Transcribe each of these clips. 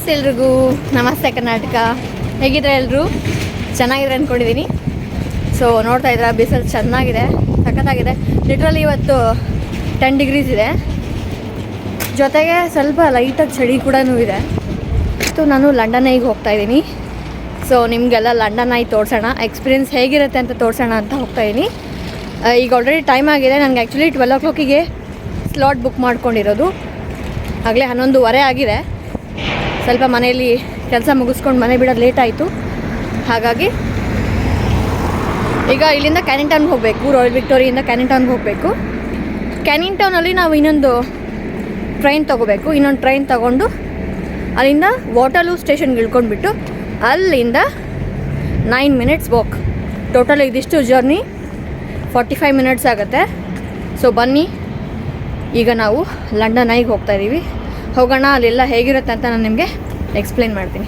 Hi ಎಲ್ರಿಗೂ ನಮಸ್ತೆ ಕರ್ನಾಟಕ. ಹೇಗಿದ್ರೆ ಎಲ್ಲರೂ ಚೆನ್ನಾಗಿದ್ರೆ ಅಂದ್ಕೊಂಡಿದ್ದೀನಿ. ಸೊ ನೋಡ್ತಾ ಇದ್ರೆ ಬಿಸಿಲು ಚೆನ್ನಾಗಿದೆ, ಸಖತ್ತಾಗಿದೆ. ಲಿಟ್ರಲಿ ಇವತ್ತು 10 ಡಿಗ್ರೀಸ್ ಇದೆ, ಜೊತೆಗೆ ಸ್ವಲ್ಪ ಲೈಟಾಗಿ ಚಳಿ ಕೂಡ ಇದೆ. ಸೊ ನಾನು ಲಂಡನ್ ಐಗೆ ಹೋಗ್ತಾಯಿದ್ದೀನಿ. ಸೊ ನಿಮಗೆಲ್ಲ ಲಂಡನ್ ಐ ತೋರಿಸೋಣ, ಎಕ್ಸ್ಪೀರಿಯೆನ್ಸ್ ಹೇಗಿರುತ್ತೆ ಅಂತ ತೋರಿಸೋಣ ಅಂತ ಹೋಗ್ತಾಯಿದ್ದೀನಿ. ಈಗ ಆಲ್ರೆಡಿ ಟೈಮ್ ಆಗಿದೆ. ನನಗೆ ಆ್ಯಕ್ಚುಲಿ 12 o'clock ಸ್ಲಾಟ್ ಬುಕ್ ಮಾಡ್ಕೊಂಡಿರೋದು. ಆಗಲೇ 11:15 ಆಗಿದೆ. ಸ್ವಲ್ಪ ಮನೆಯಲ್ಲಿ ಕೆಲಸ ಮುಗಿಸ್ಕೊಂಡು ಮನೆ ಬಿಡೋದು ಲೇಟ್ ಆಯಿತು. ಹಾಗಾಗಿ ಈಗ ಇಲ್ಲಿಂದ ಕ್ಯಾನಿಂಗ್ ಟೌನ್ಗೆ ಹೋಗಬೇಕು. ರಾಯಲ್ ವಿಕ್ಟೋರಿಯಿಂದ ಕ್ಯಾನಿಂಗ್ ಟೌನ್ಗೆ ಹೋಗಬೇಕು. ಕ್ಯಾನಿಂಗ್ ಟೌನಲ್ಲಿ ನಾವು ಇನ್ನೊಂದು ಟ್ರೈನ್ ತೊಗೋಬೇಕು. ಇನ್ನೊಂದು ಟ್ರೈನ್ ತೊಗೊಂಡು ಅಲ್ಲಿಂದ ವಾಟರ್ಲೂ ಸ್ಟೇಷನ್ಗೆ ಇಳ್ಕೊಂಡ್ಬಿಟ್ಟು ಅಲ್ಲಿಂದ 9 minutes ವಾಕ್. ಟೋಟಲ್ ಇದಿಷ್ಟು ಜರ್ನಿ 45 minutes ಆಗುತ್ತೆ. ಸೊ ಬನ್ನಿ, ಈಗ ನಾವು ಲಂಡನ್ ಐಗೆ ಹೋಗ್ತಾಯಿದ್ದೀವಿ. ಹೋಗೋಣ, ಅಲ್ಲೆಲ್ಲ ಹೇಗಿರುತ್ತೆ ಅಂತ ನಾನು ನಿಮಗೆ ಎಕ್ಸ್ಪ್ಲೇನ್ ಮಾಡ್ತೀನಿ.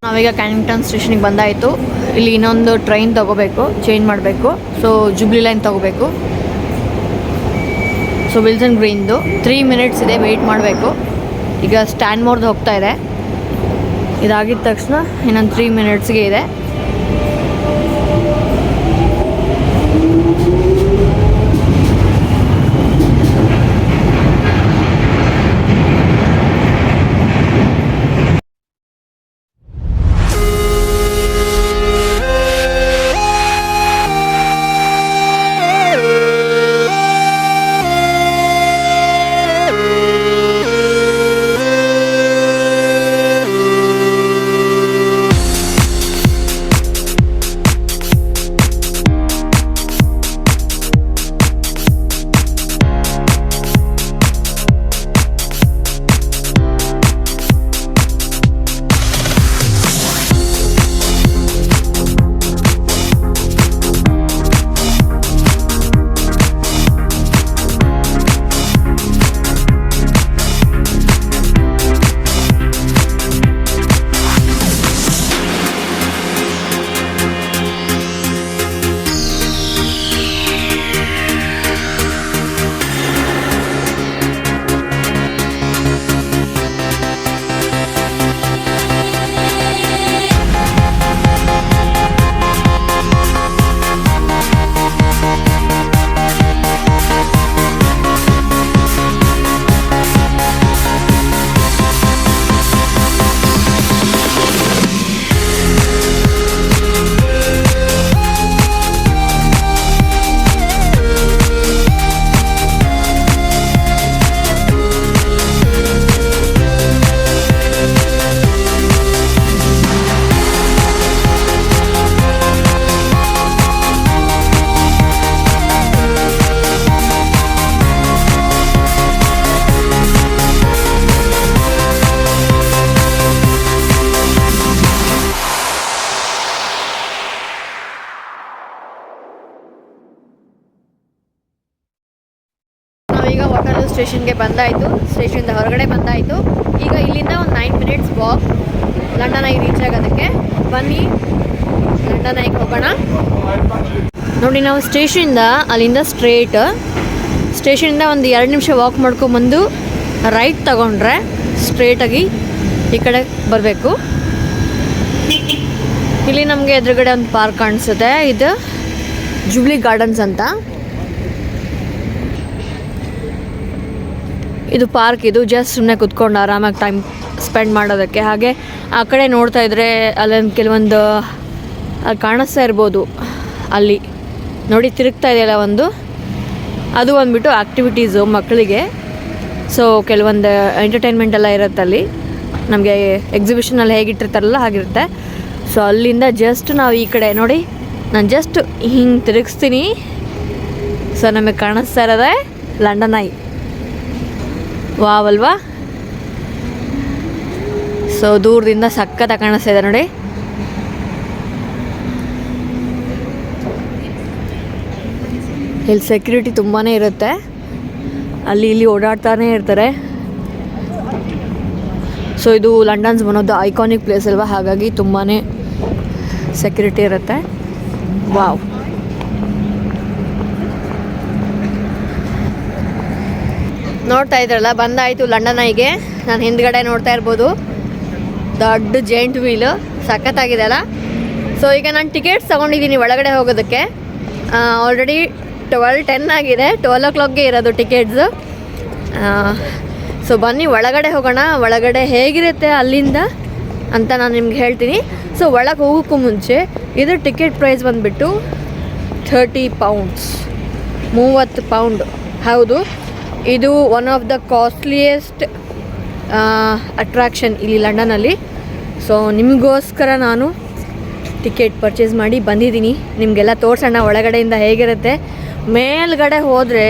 ನಾವೀಗ ಕ್ಯಾನಿಂಗ್ ಟೌನ್ ಸ್ಟೇಷನಿಗೆ ಬಂದಾಯಿತು. ಇಲ್ಲಿ ಇನ್ನೊಂದು ಟ್ರೈನ್ ತೊಗೋಬೇಕು, ಚೇಂಜ್ ಮಾಡಬೇಕು. ಸೊ ಜುಬ್ಲಿ ಲೈನ್ ತೊಗೋಬೇಕು. ಸೊ ವಿಲ್ಸನ್ ಗ್ರೀನ್ದು 3 minutes ಇದೆ, ವೆಯ್ಟ್ ಮಾಡಬೇಕು. ಈಗ ಸ್ಟ್ಯಾನ್ ಮೋರ್ದು ಹೋಗ್ತಾ ಇದೆ. ಇದಾಗಿದ್ದ ತಕ್ಷಣ ಇನ್ನೊಂದು 3 minutes ಇದೆ. ಈಗ ವಾಟರ್ಲೂ ಸ್ಟೇಷನ್ಗೆ ಬಂದಾಯಿತು. ಸ್ಟೇಷನಿಂದ ಹೊರಗಡೆ ಬಂದಾಯಿತು. ಈಗ ಇಲ್ಲಿಂದ ಒಂದು 9 minutes ವಾಕ್ ಲಂಡನ್ ಐಗೆ ರೀಚ್ ಆಗೋದಕ್ಕೆ. ಬನ್ನಿ ಲಂಡನ್ ಐಗೆ ಹೋಗೋಣ. ನೋಡಿ, ನಾವು ಸ್ಟೇಷನಿಂದ ಅಲ್ಲಿಂದ ಸ್ಟೇಷನಿಂದ ಒಂದು 2 ನಿಮಿಷ ವಾಕ್ ಮಾಡ್ಕೊಂಬಂದು ರೈಟ್ ತಗೊಂಡ್ರೆ ಸ್ಟ್ರೇಟಾಗಿ ಈ ಕಡೆ ಬರಬೇಕು. ಇಲ್ಲಿ ನಮಗೆ ಎದುರುಗಡೆ ಒಂದು ಪಾರ್ಕ್ ಕಾಣಿಸುತ್ತೆ. ಇದು ಜುಬ್ಲಿ ಗಾರ್ಡನ್ಸ್ ಅಂತ. ಇದು ಪಾರ್ಕ್. ಇದು ಜಸ್ಟ್ ಸುಮ್ಮನೆ ಕುತ್ಕೊಂಡು ಆರಾಮಾಗಿ ಟೈಮ್ ಸ್ಪೆಂಡ್ ಮಾಡೋದಕ್ಕೆ. ಹಾಗೆ ಆ ಕಡೆ ನೋಡ್ತಾ ಇದ್ದರೆ ಅಲ್ಲೊಂದು ಕೆಲವೊಂದು ಅಲ್ಲಿ ಕಾಣಿಸ್ತಾ ಇರ್ಬೋದು. ಅಲ್ಲಿ ನೋಡಿ ತಿರುಗ್ತಾ ಇದೆಯಲ್ಲ ಒಂದು, ಅದು ಬಂದುಬಿಟ್ಟು ಆ್ಯಕ್ಟಿವಿಟೀಸು ಮಕ್ಕಳಿಗೆ. ಸೊ ಕೆಲವೊಂದು ಎಂಟರ್ಟೈನ್ಮೆಂಟ್ ಎಲ್ಲ ಇರುತ್ತೆ ಅಲ್ಲಿ. ನಮಗೆ ಎಕ್ಸಿಬಿಷನಲ್ಲಿ ಹೇಗಿಟ್ಟಿರ್ತಾರಲ್ಲ ಹಾಗಿರುತ್ತೆ. ಸೊ ಅಲ್ಲಿಂದ ಜಸ್ಟ್ ನಾವು ಈ ಕಡೆ ನೋಡಿ, ನಾನು ಜಸ್ಟ್ ಹಿಂಗೆ ತಿರುಗಿಸ್ತೀನಿ. ಸೊ ನಮಗೆ ಕಾಣಿಸ್ತಾ ಇರೋದೇ ಲಂಡನ್ ಐ. ವಾವ್ ಅಲ್ವಾ? ಸೊ ದೂರದಿಂದ ಸಖತ್ತಾಗಿ ಕಾಣಿಸ್ತಾ ಇದೆ ನೋಡಿ. ಇಲ್ಲಿ ಸೆಕ್ಯೂರಿಟಿ ತುಂಬಾ ಇರುತ್ತೆ. ಅಲ್ಲಿ ಇಲ್ಲಿ ಓಡಾಡ್ತಾನೆ ಇರ್ತಾರೆ. ಸೊ ಇದು London's one of the iconic place ಅಲ್ವಾ, ಹಾಗಾಗಿ ತುಂಬಾ ಸೆಕ್ಯೂರಿಟಿ ಇರುತ್ತೆ. ವಾವ್. ನೋಡ್ತಾ ಇದ್ರಲ್ಲ, ಬಂದಾಯಿತು ಲಂಡನ್ ಐಗೆ. ನಾನು ಹಿಂದ್ಗಡೆ ನೋಡ್ತಾ ಇರ್ಬೋದು ದೊಡ್ಡ ಜೈಂಟ್ ವೀಲು ಸಖತ್ತಾಗಿದೆ ಅಲ್ಲ. ಸೊ ಈಗ ನಾನು ಟಿಕೆಟ್ಸ್ ತೊಗೊಂಡಿದ್ದೀನಿ ಒಳಗಡೆ ಹೋಗೋದಕ್ಕೆ. ಆಲ್ರೆಡಿ 12:10 ಆಗಿದೆ, 12 o'clockಗೆ ಇರೋದು ಟಿಕೆಟ್ಸು. ಸೊ ಬನ್ನಿ ಒಳಗಡೆ ಹೋಗೋಣ. ಒಳಗಡೆ ಹೇಗಿರುತ್ತೆ ಅಲ್ಲಿಂದ ಅಂತ ನಾನು ನಿಮ್ಗೆ ಹೇಳ್ತೀನಿ. ಸೊ ಒಳಗೆ ಹೋಗೋಕ್ಕೂ ಮುಂಚೆ ಇದು ಟಿಕೆಟ್ ಪ್ರೈಸ್ ಬಂದುಬಿಟ್ಟು 30 pounds, 30 pound. ಹೌದು, ಇದು one of the costliest attraction ಇಲ್ಲಿ ಲಂಡನಲ್ಲಿ. ಸೊ ನಿಮಗೋಸ್ಕರ ನಾನು ಟಿಕೆಟ್ ಪರ್ಚೇಸ್ ಮಾಡಿ ಬಂದಿದ್ದೀನಿ. ನಿಮಗೆಲ್ಲ ತೋರಿಸೋಣ ಒಳಗಡೆಯಿಂದ ಹೇಗಿರುತ್ತೆ. ಮೇಲ್ಗಡೆ ಹೋದರೆ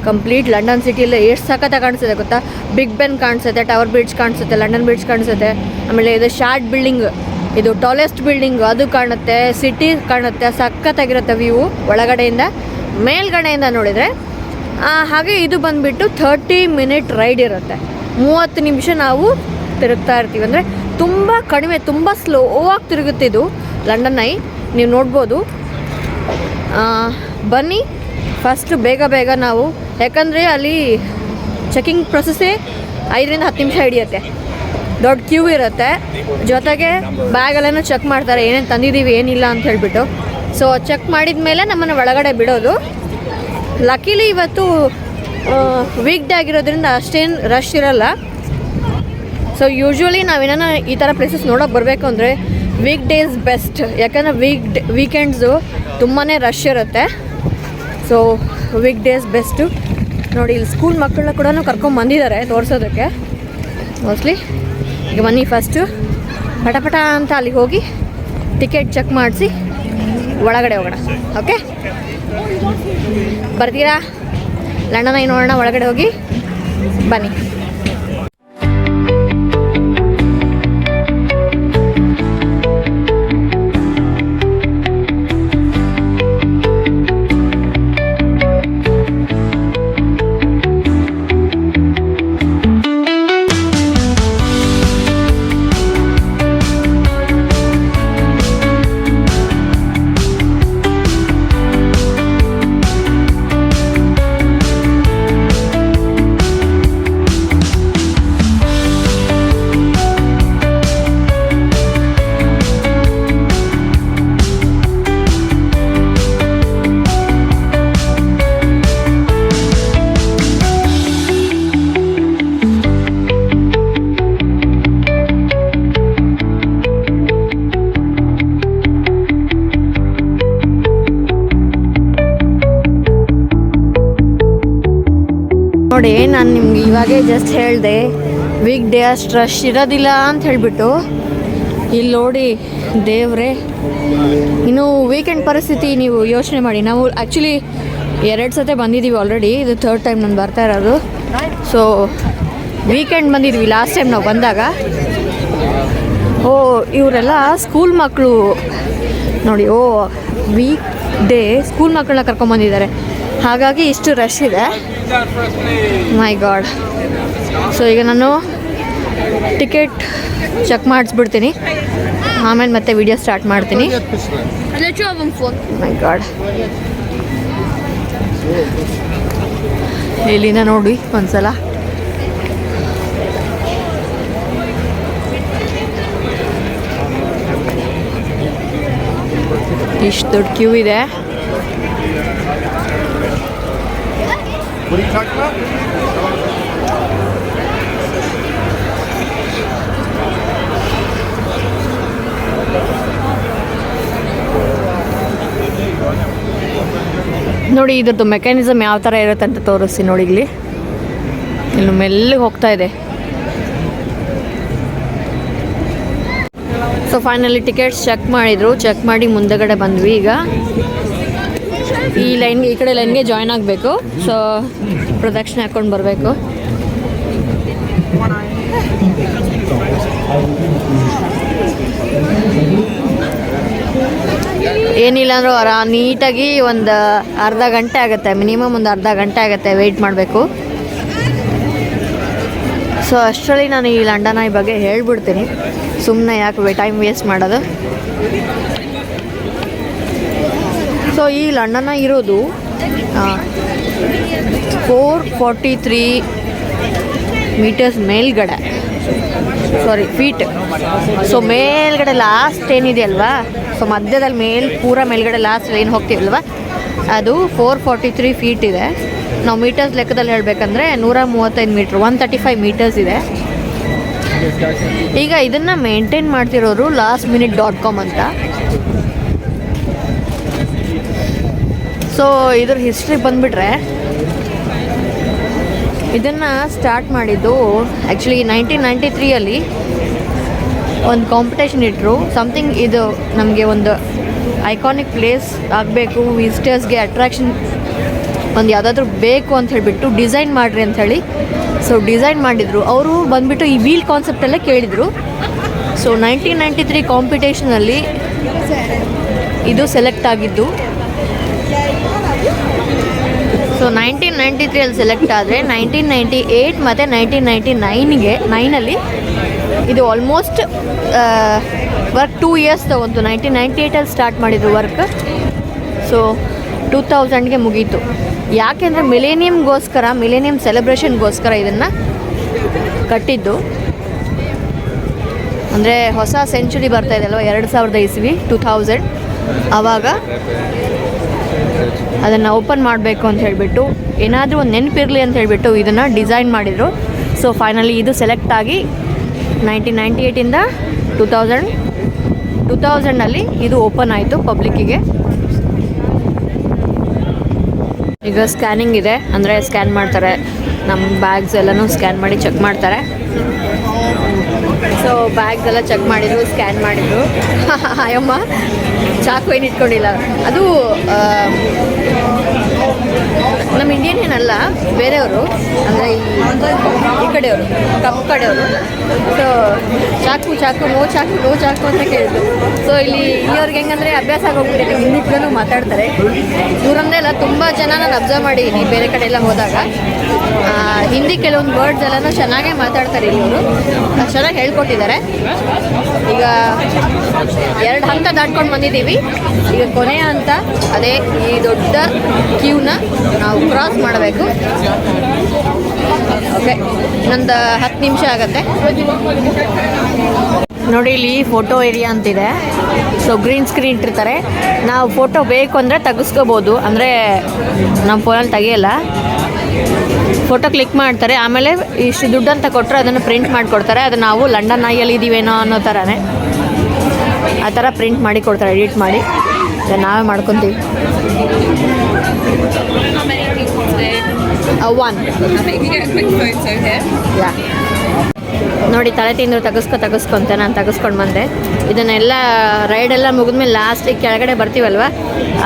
ಕಂಪ್ಲೀಟ್ ಲಂಡನ್ ಸಿಟಿಯಲ್ಲಿ ಎಷ್ಟು ಸಖತ್ತಾಗಿ ಕಾಣಿಸುತ್ತೆ ಗೊತ್ತಾ. ಬಿಗ್ ಬೆನ್ ಕಾಣಿಸುತ್ತೆ, ಟವರ್ ಬ್ರಿಡ್ಜ್ ಕಾಣಿಸುತ್ತೆ, ಲಂಡನ್ ಬ್ರಿಡ್ಜ್ ಕಾಣಿಸುತ್ತೆ. ಆಮೇಲೆ ಇದು ಶಾರ್ಟ್ ಬಿಲ್ಡಿಂಗ್, ಇದು ಟಾಲೆಸ್ಟ್ ಬಿಲ್ಡಿಂಗ್ ಅದು ಕಾಣುತ್ತೆ, ಸಿಟಿ ಕಾಣುತ್ತೆ. ಸಖತ್ತಾಗಿರುತ್ತೆ ವ್ಯೂ ಒಳಗಡೆಯಿಂದ. ಮೇಲ್ಗಡೆಯಿಂದ ನೋಡಿದರೆ ಹಾಗೆ ಇದು ಬಂದುಬಿಟ್ಟು 30 minute ರೈಡ್ ಇರುತ್ತೆ. 30 ನಿಮಿಷ ನಾವು ತಿರುಗ್ತಾ ಇರ್ತೀವಿ. ಅಂದರೆ ತುಂಬ ಕಡಿಮೆ, ತುಂಬ ಸ್ಲೋ ಆಗಿ ತಿರುಗುತ್ತೆ ಇದು ಲಂಡನ್ ಐ. ನೀವು ನೋಡ್ಬೋದು. ಬನ್ನಿ ಫಸ್ಟು ಬೇಗ ನಾವು, ಯಾಕಂದರೆ ಅಲ್ಲಿ ಚೆಕಿಂಗ್ ಪ್ರೊಸೆಸ್ಸೇ 5-10 ನಿಮಿಷ ಹಿಡಿಯುತ್ತೆ. ದೊಡ್ಡ ಕ್ಯೂ ಇರುತ್ತೆ. ಜೊತೆಗೆ ಬ್ಯಾಗಲ್ಲೇನೋ ಚೆಕ್ ಮಾಡ್ತಾರೆ, ಏನೇನು ತಂದಿದ್ದೀವಿ ಏನಿಲ್ಲ ಅಂತ ಹೇಳಿಬಿಟ್ಟು. ಸೊ ಚೆಕ್ ಮಾಡಿದ ಮೇಲೆ ನಮ್ಮನ್ನು ಒಳಗಡೆ ಬಿಡೋದು. ಲಕಿಲಿ ಇವತ್ತು ವೀಕ್ ಡೇ ಆಗಿರೋದ್ರಿಂದ ಅಷ್ಟೇನು ರಶ್ ಇರಲ್ಲ. ಸೊ ಯೂಶ್ವಲಿ ನಾವೇನ ಈ ಥರ ಪ್ಲೇಸಸ್ ನೋಡೋಕೆ ಬರಬೇಕು ಅಂದರೆ ವೀಕ್ ಡೇಸ್ ಬೆಸ್ಟ್. ಯಾಕಂದರೆ ವೀಕೆಂಡ್ಸು ತುಂಬಾ ರಶ್ ಇರುತ್ತೆ. So week days best. ನೋಡಿ ಇಲ್ಲಿ ಸ್ಕೂಲ್ ಮಕ್ಕಳನ್ನ ಕೂಡ ಕರ್ಕೊಂಬಂದಿದ್ದಾರೆ ತೋರಿಸೋದಕ್ಕೆ ಮೋಸ್ಟ್ಲಿ. ಈಗ ಬನ್ನಿ ಫಸ್ಟು ಪಟ ಅಂತ ಅಲ್ಲಿಗೆ ಹೋಗಿ ಟಿಕೆಟ್ ಚೆಕ್ ಮಾಡಿಸಿ ಒಳಗಡೆ ಹೋಗೋಣ. ಓಕೆ, ಬರ್ತೀರಾ? ಲಂಡನ್ ಐ ನೋಡೋಣ ಒಳಗಡೆ ಹೋಗಿ. ಬನ್ನಿ. ನೋಡಿ, ನಾನು ನಿಮ್ಗೆ ಇವಾಗೇ ಜಸ್ಟ್ ಹೇಳಿದೆ ವೀಕ್ ಡೇ ಅಷ್ಟು ರಶ್ ಇರೋದಿಲ್ಲ ಅಂತ ಹೇಳಿಬಿಟ್ಟು. ಇಲ್ಲಿ ನೋಡಿ ದೇವ್ರೆ, ಇನ್ನು ವೀಕೆಂಡ್ ಪರಿಸ್ಥಿತಿ ನೀವು ಯೋಚನೆ ಮಾಡಿ. ನಾವು ಆ್ಯಕ್ಚುಲಿ 2 ಸತಿ ಬಂದಿದ್ದೀವಿ ಆಲ್ರೆಡಿ. ಇದು 3rd ಟೈಮ್ ನಾನು ಬರ್ತಾ ಇರೋದು. ಸೊ ವೀಕೆಂಡ್ ಬಂದಿದ್ವಿ ಲಾಸ್ಟ್ ಟೈಮ್ ನಾವು ಬಂದಾಗ. ಇವರೆಲ್ಲ ಸ್ಕೂಲ್ ಮಕ್ಕಳು ನೋಡಿ. ವೀಕ್ ಡೇ ಸ್ಕೂಲ್ ಮಕ್ಕಳನ್ನ ಕರ್ಕೊಂಬಂದಿದ್ದಾರೆ, ಹಾಗಾಗಿ ಇಷ್ಟು ರಶ್ ಇದೆ. ಮೈ ಗಾಡ್. ಸೊ ಈಗ ನಾನು ಟಿಕೆಟ್ ಚೆಕ್ ಮಾಡಿಸ್ಬಿಡ್ತೀನಿ, ಆಮೇಲೆ ಮತ್ತೆ ವಿಡಿಯೋ ಸ್ಟಾರ್ಟ್ ಮಾಡ್ತೀನಿ. ಮೈ ಗಾಡ್, ಇಲ್ಲಿಂದ ನೋಡಿ ಒಂದ್ಸಲ. ಇಷ್ಟು ದೊಡ್ಡ ಕ್ಯೂ ಇದೆ. ನೋಡಿ ಇದ್ರದ್ದು ಮೆಕ್ಯಾನಿಸಮ್ ಯಾವ ಥರ ಇರುತ್ತೆ ಅಂತ ತೋರಿಸ್ತೀನಿ. ನೋಡಿ ಇಲ್ಲಿ ಮೆಲ್ಲಗೆ ಹೋಗ್ತಾ ಇದೆ. ಸೊ ಫೈನಲಿ ಟಿಕೆಟ್ಸ್ ಚೆಕ್ ಮಾಡಿದರು. ಚೆಕ್ ಮಾಡಿ ಮುಂದೆಗಡೆ ಬಂದ್ವಿ. ಈಗ ಈ ಕಡೆ ಲೈನ್ಗೆ ಜಾಯ್ನ್ ಆಗಬೇಕು. ಸೊ ಪ್ರದಕ್ಷಿಣೆ ಹಾಕ್ಕೊಂಡು ಬರಬೇಕು. ಏನಿಲ್ಲ ಅಂದರೂ ನೀಟಾಗಿ ಒಂದು ಅರ್ಧ ಗಂಟೆ ಆಗುತ್ತೆ, ಮಿನಿಮಮ್ ಒಂದು ಅರ್ಧ ಗಂಟೆ ಆಗುತ್ತೆ ವೆಯ್ಟ್ ಮಾಡಬೇಕು. ಸೊ ಅಷ್ಟರಲ್ಲಿ ನಾನು ಈ ಲಂಡನ್ ಐ ಬಗ್ಗೆ ಹೇಳ್ಬಿಡ್ತೀನಿ, ಸುಮ್ಮನೆ ಯಾಕೆ ಟೈಮ್ ವೇಸ್ಟ್ ಮಾಡೋದು. ಸೊ ಈ ಲಂಡನ್ ಐ ಇರೋದು 443 ಮೀಟರ್ಸ್ ಮೇಲ್ಗಡೆ. ಫೀಟ್. ಸೊ ಮೇಲ್ಗಡೆ ಲಾಸ್ಟ್ ಏನಿದೆಯಲ್ವಾ, ಸೊ ಮಧ್ಯದಲ್ಲಿ ಪೂರ ಮೇಲ್ಗಡೆ ಲಾಸ್ಟ್ ಏನು ಹೋಗ್ತೀವಲ್ವ, ಅದು 443 ಫೀಟ್ ಇದೆ. ನಾವು ಮೀಟರ್ಸ್ ಲೆಕ್ಕದಲ್ಲಿ ಹೇಳಬೇಕಂದ್ರೆ 135 ಮೀಟ್ರ್, 135 ಮೀಟರ್ಸ್ ಇದೆ. ಈಗ ಇದನ್ನು ಮೇಂಟೈನ್ ಮಾಡ್ತಿರೋರು lastminute.com ಅಂತ. ಸೊ ಇದ್ರ ಹಿಸ್ಟ್ರಿ ಬಂದುಬಿಟ್ರೆ, ಇದನ್ನು ಸ್ಟಾರ್ಟ್ ಮಾಡಿದ್ದು ಆ್ಯಕ್ಚುಲಿ 1993 ಒಂದು ಕಾಂಪಿಟೇಷನ್ ಇಟ್ಟರು. ಸಮಥಿಂಗ್ ಇದು ನಮಗೆ ಒಂದು ಐಕಾನಿಕ್ ಪ್ಲೇಸ್ ಆಗಬೇಕು, ವಿಸಿಟರ್ಸ್ಗೆ ಅಟ್ರಾಕ್ಷನ್ ಒಂದು ಯಾವುದಾದ್ರೂ ಬೇಕು ಅಂತ ಹೇಳಿಬಿಟ್ಟು ಡಿಸೈನ್ ಮಾಡಿರಿ ಅಂಥೇಳಿ. ಸೊ ಡಿಸೈನ್ ಮಾಡಿದರು. ಅವರು ಬಂದುಬಿಟ್ಟು ಈ ವೀಲ್ ಕಾನ್ಸೆಪ್ಟಲ್ಲೇ ಕೇಳಿದರು. ಸೊ 1993 ಕಾಂಪಿಟೇಷನಲ್ಲಿ ಇದು ಸೆಲೆಕ್ಟ್ ಆಗಿದ್ದು. ಸೊ 1993 ಸೆಲೆಕ್ಟ್ ಆದರೆ 1998 ಮತ್ತು 1999 ಇದು ಆಲ್ಮೋಸ್ಟ್ ವರ್ಕ್ 2 ಇಯರ್ಸ್ ತೊಗೊಂತು. 1998 ಸ್ಟಾರ್ಟ್ ಮಾಡಿದ್ರು ವರ್ಕ್. ಸೊ 2000 ಮುಗೀತು. ಯಾಕೆಂದರೆ ಮಿಲೇನಿಯಂ ಸೆಲೆಬ್ರೇಷನ್ಗೋಸ್ಕರ ಇದನ್ನು ಕಟ್ಟಿದ್ದು. ಅಂದರೆ ಹೊಸ ಸೆಂಚುರಿ ಬರ್ತಾಯಿದೆ ಅಲ್ವ, 2000 2000 ಆವಾಗ ಅದನ್ನು ಓಪನ್ ಮಾಡಬೇಕು ಅಂತ ಹೇಳಿಬಿಟ್ಟು, ಏನಾದರೂ ಒಂದು ನೆನಪಿರಲಿ ಅಂತ ಹೇಳಿಬಿಟ್ಟು ಇದನ್ನು ಡಿಸೈನ್ ಮಾಡಿದರು. ಸೊ ಫೈನಲಿ ಇದು ಸೆಲೆಕ್ಟ್ ಆಗಿ 1998 2000 ಇದು ಓಪನ್ ಆಯಿತು ಪಬ್ಲಿಕ್ಕಿಗೆ. ಈಗ ಸ್ಕ್ಯಾನಿಂಗ್ ಇದೆ, ಅಂದರೆ ಸ್ಕ್ಯಾನ್ ಮಾಡ್ತಾರೆ ನಮ್ಮ ಬ್ಯಾಗ್ಸ್ ಎಲ್ಲನೂ ಸ್ಕ್ಯಾನ್ ಮಾಡಿ ಚೆಕ್ ಮಾಡ್ತಾರೆ. ಸೊ ಬ್ಯಾಗ್ಸ್ ಎಲ್ಲ ಚೆಕ್ ಮಾಡಿದರು, ಸ್ಕ್ಯಾನ್ ಮಾಡಿದರು. ಅಯ್ಯಮ್ಮ ಚಾಕು ಏನು ಇಟ್ಕೊಂಡಿಲ್ಲ. ಅದು ನಮ್ಮ ಇಂಡಿಯನ್ ಏನಲ್ಲ, ಬೇರೆಯವರು, ಅಂದರೆ ಈ ಕಡೆಯವರು, ಕಪ್ ಕಡೆಯವರು. ಸೊ ಚಾಕು ನೋ ಚಾಕು ಅಂತ ಕೇಳಿದ್ರು. ಸೊ ಇಲ್ಲಿಯವ್ರಿಗೆ ಹೆಂಗಂದರೆ ಅಭ್ಯಾಸ ಆಗೋಗ್ಬಿಟ್ಟಿದೆ, ಹಿಂದಿ ಕೂಡ ಮಾತಾಡ್ತಾರೆ. ಇವರಂದೇ ಎಲ್ಲ ತುಂಬ ಜನ ನಾನು ಅಬ್ಸರ್ವ್ ಮಾಡಿದ್ದೀನಿ ಬೇರೆ ಕಡೆ ಎಲ್ಲ ಹೋದಾಗ. ಹಿಂದಿ ಕೆಲವೊಂದು ವರ್ಡ್ಸ್ ಎಲ್ಲನೂ ಚೆನ್ನಾಗೇ ಮಾತಾಡ್ತಾರೆ ಇವರು, ಚೆನ್ನಾಗಿ ಹೇಳ್ಕೊಟ್ಟಿದ್ದಾರೆ. ಈಗ 2 ಹಂತ ದಾಟ್ಕೊಂಡು ಬಂದಿದ್ದೀವಿ. ಈಗ ಕೊನೆಯ ಹಂತ ಅದೇ ಈ ದೊಡ್ಡ ಕ್ಯೂನ ನಾವು ಕ್ರಾಸ್ ಮಾಡಬೇಕು. ಓಕೆ, ಇನ್ನೊಂದು 10 ನಿಮಿಷ ಆಗುತ್ತೆ. ನೋಡಿ ಇಲ್ಲಿ ಫೋಟೋ ಏರಿಯಾ ಅಂತಿದೆ. ಸೊ ಗ್ರೀನ್ ಸ್ಕ್ರೀನ್ ಇಟ್ಟಿರ್ತಾರೆ. ನಾವು ಫೋಟೋ ಬೇಕು ಅಂದರೆ ತೆಗೆಸ್ಕೋಬೋದು, ಅಂದರೆ ನಮ್ಮ ಫೋನಲ್ಲಿ ತೆಗಿಯಲ್ಲ. ಫೋಟೋ ಕ್ಲಿಕ್ ಮಾಡ್ತಾರೆ, ಆಮೇಲೆ ಇಷ್ಟು ದುಡ್ಡು ಅಂತ ಕೊಟ್ಟರೆ ಅದನ್ನು ಪ್ರಿಂಟ್ ಮಾಡಿಕೊಡ್ತಾರೆ. ಅದು ನಾವು ಲಂಡನ್ ಐಯಲ್ಲಿ ಇದ್ದೀವೇನೋ ಅನ್ನೋ ಥರನೇ ಆ ಥರ ಪ್ರಿಂಟ್ ಮಾಡಿ ಕೊಡ್ತಾರೆ, ಎಡಿಟ್ ಮಾಡಿ. ನಾವೇ ಮಾಡ್ಕೊತೀವಿ. ನೋಡಿ ತಲೆ ತಿಂದರು ತೆಗೆಸ್ಕೊಂತೆ. ನಾನು ತೆಗೆಸ್ಕೊಂಡು ಬಂದೆ. ಇದನ್ನೆಲ್ಲ ರೈಡೆಲ್ಲ ಮುಗಿದ್ಮೇಲೆ ಲಾಸ್ಟಿಗೆ ಕೆಳಗಡೆ ಬರ್ತೀವಲ್ವ,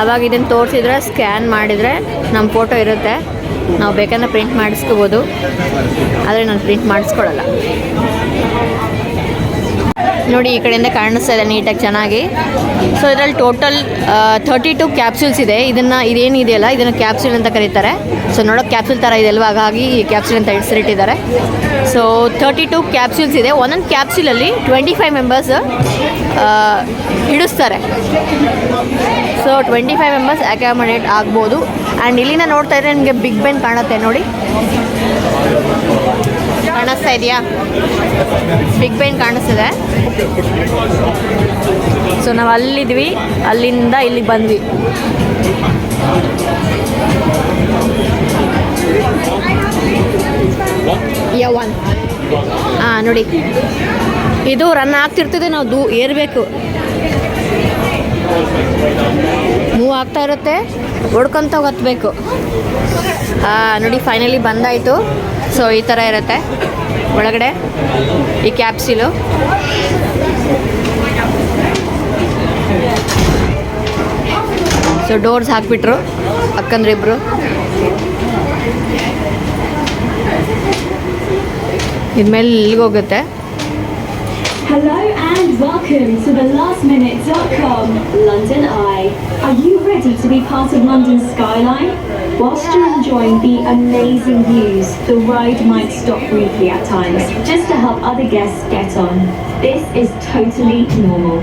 ಆವಾಗ ಇದನ್ನು ತೋರಿಸಿದ್ರೆ ಸ್ಕ್ಯಾನ್ ಮಾಡಿದರೆ ನಮ್ಮ ಫೋಟೋ ಇರುತ್ತೆ. ನಾವು ಬೇಕಂದ್ರೆ ಪ್ರಿಂಟ್ ಮಾಡಿಸ್ಕೋಬೋದು, ಆದರೆ ನಾನು ಪ್ರಿಂಟ್ ಮಾಡಿಸ್ಕೊಡಲ್ಲ. ನೋಡಿ ಈ ಕಡೆಯಿಂದ ಕಾಣಿಸ್ತಾ ಇದೆ ನೀಟಾಗಿ ಚೆನ್ನಾಗಿ. ಸೊ ಇದರಲ್ಲಿ ಟೋಟಲ್ 32 ಕ್ಯಾಪ್ಸೂಲ್ಸ್ ಇದೆ. ಇದೇನಿದೆಯಲ್ಲ ಇದನ್ನು ಕ್ಯಾಪ್ಸೂಲ್ ಅಂತ ಕರೀತಾರೆ. ಸೊ ನೋಡೋಕೆ ಕ್ಯಾಪ್ಸೂಲ್ ಥರ ಇದೆ ಅಲ್ವಾ, ಹಾಗಾಗಿ ಕ್ಯಾಪ್ಸೂಲ್ ಅಂತ ಹೆಸರಿಟ್ಟಿದ್ದಾರೆ. ಸೊ 32 ಕ್ಯಾಪ್ಸೂಲ್ಸ್ ಇದೆ. ಒಂದೊಂದು ಕ್ಯಾಪ್ಸೂಲಲ್ಲಿ 25 ಮೆಂಬರ್ಸ್ ಹಿಡಿಸ್ತಾರೆ. ಸೊ 25 ಮೆಂಬರ್ಸ್ ಅಕಾಮಡೇಟ್ ಆಗ್ಬೋದು. ಆ್ಯಂಡ್ ಇಲ್ಲಿಂದ ನೋಡ್ತಾ ಇದ್ರೆ ನಿಮಗೆ ಬಿಗ್ ಬೆನ್ ಕಾಣುತ್ತೆ ನೋಡಿ, ಕಾಣಿಸ್ತಾ ಇದೆಯಾ? ಬಿಗ್ ಬೆನ್ ಕಾಣಿಸ್ತಿದೆ. ಸೊ ನಾವು ಅಲ್ಲಿದ್ವಿ, ಅಲ್ಲಿಂದ ಇಲ್ಲಿಗೆ ಬಂದ್ವಿ. ನೋಡಿ ಇದು ರನ್ ಆಗ್ತಿರ್ತದೆ, ನಾವು ಏರಬೇಕು, ಮೂವ್ ಆಗ್ತಾ ಇರುತ್ತೆ, ಹೊಡ್ಕೊತ ಹತ್ತಬೇಕು. ನೋಡಿ ಫೈನಲಿ ಬಂದಾಯಿತು. ಸೊ ಈ ಥರ ಇರುತ್ತೆ ಒಳಗಡೆ ಈ ಕ್ಯಾಪ್ಸೂಲು. ಸೊ ಡೋರ್ಸ್ ಹಾಕ್ಬಿಟ್ರು ಅಕ್ಕಂದ್ರಿಬ್ರು. ಇದ್ಮೇಲೆ ಇಲ್ಲಿಗೆ ಹೋಗುತ್ತೆ. Hello and welcome to the lastminute.com London Eye. Are you ready to be part of London's skyline? Whilst you're enjoying the amazing views, the ride might stop briefly at times, just to help other guests get on. This is totally normal.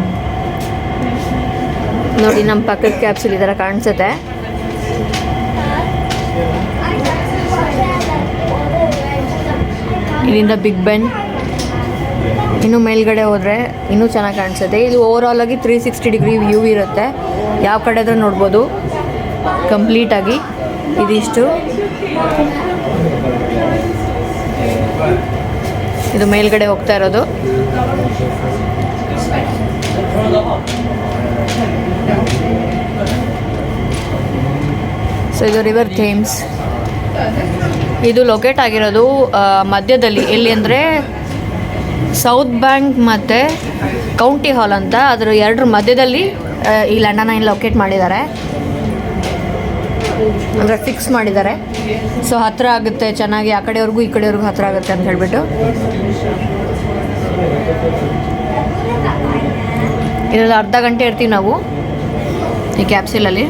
ನೋಡಿ ನಮ್ಮ ಪಕ್ಕದ capsule ಈ ಥರ ಕಾಣಿಸುತ್ತೆ. ಇಲ್ಲಿಂದ big ಬೆನ್, ಇನ್ನು ಮೇಲ್ಗಡೆ ಹೋದರೆ ಇನ್ನೂ ಚೆನ್ನಾಗಿ ಕಾಣಿಸುತ್ತೆ. ಇದು ಓವರಾಲ್ ಆಗಿ 360 ಡಿಗ್ರಿ ವ್ಯೂ ಇರುತ್ತೆ, ಯಾವ ಕಡೆ ಆದರೂ ನೋಡ್ಬೋದು ಕಂಪ್ಲೀಟಾಗಿ. ಇದಿಷ್ಟು ಇದು ಮೇಲ್ಗಡೆ ಹೋಗ್ತಾ ಇರೋದು. ಸೊ ಇದು ರಿವರ್ ಥೇಮ್ಸ್. ಇದು ಲೊಕೇಟ್ ಆಗಿರೋದು ಮಧ್ಯದಲ್ಲಿ, ಎಲ್ಲಿ ಅಂದರೆ ಸೌತ್ ಬ್ಯಾಂಕ್ ಮತ್ತು ಕೌಂಟಿ ಹಾಲ್ ಅಂತ, ಅದರ ಎರಡರ ಮಧ್ಯದಲ್ಲಿ ಈ ಲಂಡನ್ ಐ ಲೊಕೇಟ್ ಮಾಡಿದ್ದಾರೆ, ಅಂದರೆ ಫಿಕ್ಸ್ ಮಾಡಿದ್ದಾರೆ. ಸೊ ಹತ್ತಿರ ಆಗುತ್ತೆ ಚೆನ್ನಾಗಿ, ಆ ಕಡೆಯವ್ರಿಗೂ ಈ ಕಡೆಯವ್ರಿಗೂ ಹತ್ತಿರ ಆಗುತ್ತೆ ಅಂತ ಹೇಳ್ಬಿಟ್ಟು. ಇದರಲ್ಲಿ ಅರ್ಧ ಗಂಟೆ ಇರ್ತೀವಿ ನಾವು ಈ ಕ್ಯಾಪ್ಸೂಲಲ್ಲಿ.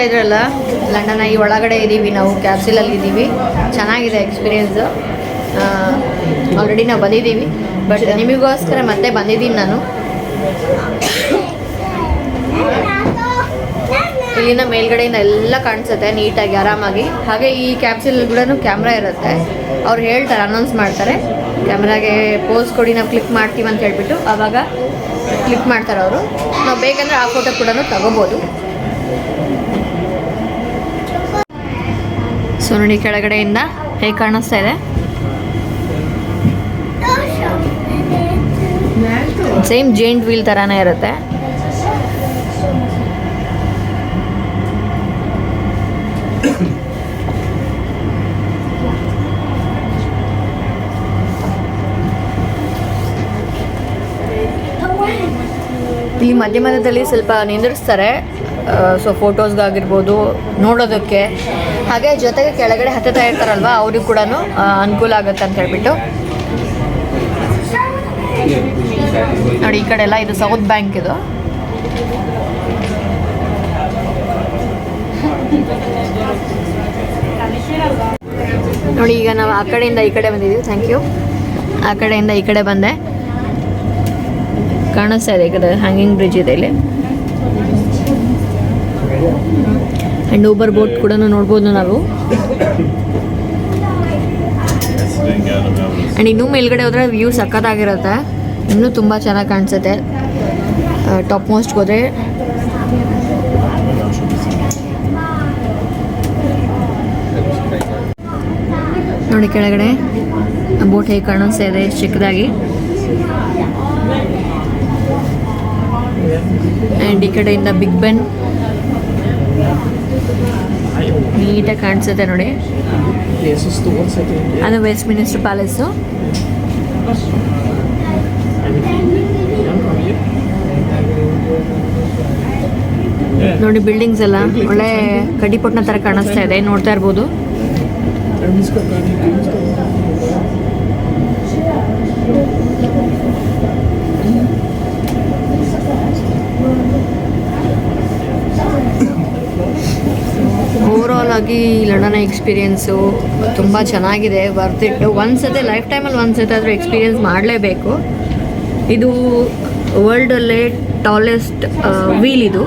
ಇದ್ರಲ್ಲ ಲಂಡನ್ ಐ ಒಳಗಡೆ ಇದ್ದೀವಿ ನಾವು, ಕ್ಯಾಪ್ಸೂಲಲ್ಲಿ ಇದ್ದೀವಿ. ಚೆನ್ನಾಗಿದೆ ಎಕ್ಸ್ಪೀರಿಯೆನ್ಸು. ಆಲ್ರೆಡಿ ನಾವು ಬಂದಿದ್ದೀವಿ, ಬಟ್ ನಿಮಗೋಸ್ಕರ ಮತ್ತೆ ಬಂದಿದ್ದೀನಿ ನಾನು. ಇಲ್ಲಿಂದ ಮೇಲ್ಗಡೆಯಿಂದ ಎಲ್ಲ ಕಾಣಿಸುತ್ತೆ ನೀಟಾಗಿ ಆರಾಮಾಗಿ. ಹಾಗೆ ಈ ಕ್ಯಾಪ್ಸೂಲ್ ಕೂಡ ಕ್ಯಾಮ್ರಾ ಇರುತ್ತೆ, ಅವ್ರು ಹೇಳ್ತಾರೆ, ಅನೌನ್ಸ್ ಮಾಡ್ತಾರೆ, ಕ್ಯಾಮ್ರಾಗೆ ಪೋಸ್ ಕೊಡಿ ನಾವು ಕ್ಲಿಕ್ ಮಾಡ್ತೀವಿ ಅಂತ ಹೇಳ್ಬಿಟ್ಟು ಆವಾಗ ಕ್ಲಿಕ್ ಮಾಡ್ತಾರೆ ಅವರು. ನಾವು ಬೇಕಂದರೆ ಆ ಫೋಟೋ ಕೂಡ ತಗೋಬೋದು. ಸೊ ನೋಡಿ ಕೆಳಗಡೆಯಿಂದ ಹೇಗೆ ಕಾಣಿಸ್ತಾ ಇದೆ, ಸೇಮ್ ಜೇಂಟ್ ವೀಲ್ ಥರನೇ ಇರುತ್ತೆ. ಈ ಮಧ್ಯದಲ್ಲಿ ಸ್ವಲ್ಪ ನಿಂದಿರಿಸ್ತಾರೆ, ಸೊ ಫೋಟೋಸ್ಗಾಗಿರ್ಬೋದು ನೋಡೋದಕ್ಕೆ. ಹಾಗೆ ಜೊತೆಗೆ ಕೆಳಗಡೆ ಹತ್ತುತ್ತಾ ಇರ್ತಾರಲ್ವ, ಅವ್ರಿಗೆ ಕೂಡ ಅನುಕೂಲ ಆಗುತ್ತೆ ಅಂತ ಹೇಳ್ಬಿಟ್ಟು. ನೋಡಿ ಈ ಕಡೆ ಎಲ್ಲ ಇದು ಸೌತ್ ಬ್ಯಾಂಕ್ ಇದು. ನೋಡಿ ಈಗ ನಾವು ಆ ಕಡೆಯಿಂದ ಈ ಕಡೆ ಬಂದಿದ್ದೀವಿ. Thank you. ಆ ಕಡೆಯಿಂದ ಈ ಕಡೆ ಬಂದೆ, ಕಾಣಿಸ್ತಾ ಇದೆ ಈ ಕಡೆ ಹ್ಯಾಂಗಿಂಗ್ ಬ್ರಿಡ್ಜ್ ಇದೆ ಇಲ್ಲಿ. ಆ್ಯಂಡ್ ಊಬರ್ ಬೋಟ್ ಕೂಡ ನೋಡ್ಬೋದು ನಾವು. ಆ್ಯಂಡ್ ಇನ್ನೂ ಮೇಲ್ಗಡೆ ಹೋದರೆ ವ್ಯೂ ಸಖತ್ತಾಗಿರುತ್ತೆ, ಇನ್ನೂ ತುಂಬ ಚೆನ್ನಾಗಿ ಕಾಣಿಸುತ್ತೆ. ಟಾಪ್ ಮೋಸ್ಟ್ಗೆ ಹೋದರೆ ನೋಡಿ ಕೆಳಗಡೆ ಬೋಟ್ ಹೇಗೆ ಕಾಣಿಸ್ತಾ ಇದೆ ಚಿಕ್ಕದಾಗಿ. ಆ್ಯಂಡ್ ಈ ಕಡೆಯಿಂದ ಬಿಗ್ ಬೆನ್ ನೀಟಾಗಿ ಕಾಣಿಸುತ್ತೆ ನೋಡಿ. ಅದು ವೆಸ್ಟ್ ಮಿನಿಸ್ಟರ್ ಪ್ಯಾಲೇಸು. ನೋಡಿ ಬಿಲ್ಡಿಂಗ್ಸ್ ಎಲ್ಲ ಒಳ್ಳೆ ಕಡ್ಡಿಪೊಟ್ನ ಥರ ಕಾಣಿಸ್ತಾ ಇದೆ, ನೋಡ್ತಾ ಇರ್ಬೋದು. ಓವರಾಲ್ ಆಗಿ ಲಂಡನ್ ಎಕ್ಸ್ಪೀರಿಯೆನ್ಸು ತುಂಬ ಚೆನ್ನಾಗಿದೆ, ವರ್ತ್ ಇಟ್. ಒಂದ್ಸತಿ ಲೈಫ್ ಟೈಮಲ್ಲಿ ಒಂದ್ಸತಿ ಆದರೂ ಎಕ್ಸ್ಪೀರಿಯೆನ್ಸ್ ಮಾಡಲೇಬೇಕು. ಇದು ವರ್ಲ್ಡಲ್ಲೇ ಟಾಲೆಸ್ಟ್ ವೀಲ್, ಇದು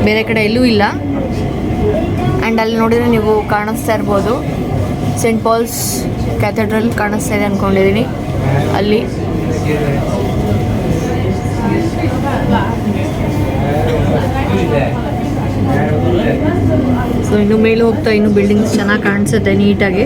ಬೇರೆ ಕಡೆ ಎಲ್ಲೂ ಇಲ್ಲ. ಆ್ಯಂಡ್ ಅಲ್ಲಿ ನೋಡಿದರೆ ನೀವು ಕಾಣಿಸ್ತಾ ಇರ್ಬೋದು ಸೆಂಟ್ ಪಾಲ್ಸ್ ಕ್ಯಾಥೆಡ್ರಲ್ ಕಾಣಿಸ್ತಾ ಇದೆ ಅಂದ್ಕೊಂಡಿದ್ದೀನಿ ಅಲ್ಲಿ. ಸೊ ಇನ್ನು ಮೇಲೆ ಹೋಗ್ತಾ ಇನ್ನು ಬಿಲ್ಡಿಂಗ್ಸ್ ಚೆನ್ನಾಗಿ ಕಾಣಿಸುತ್ತೆ ನೀಟಾಗಿ.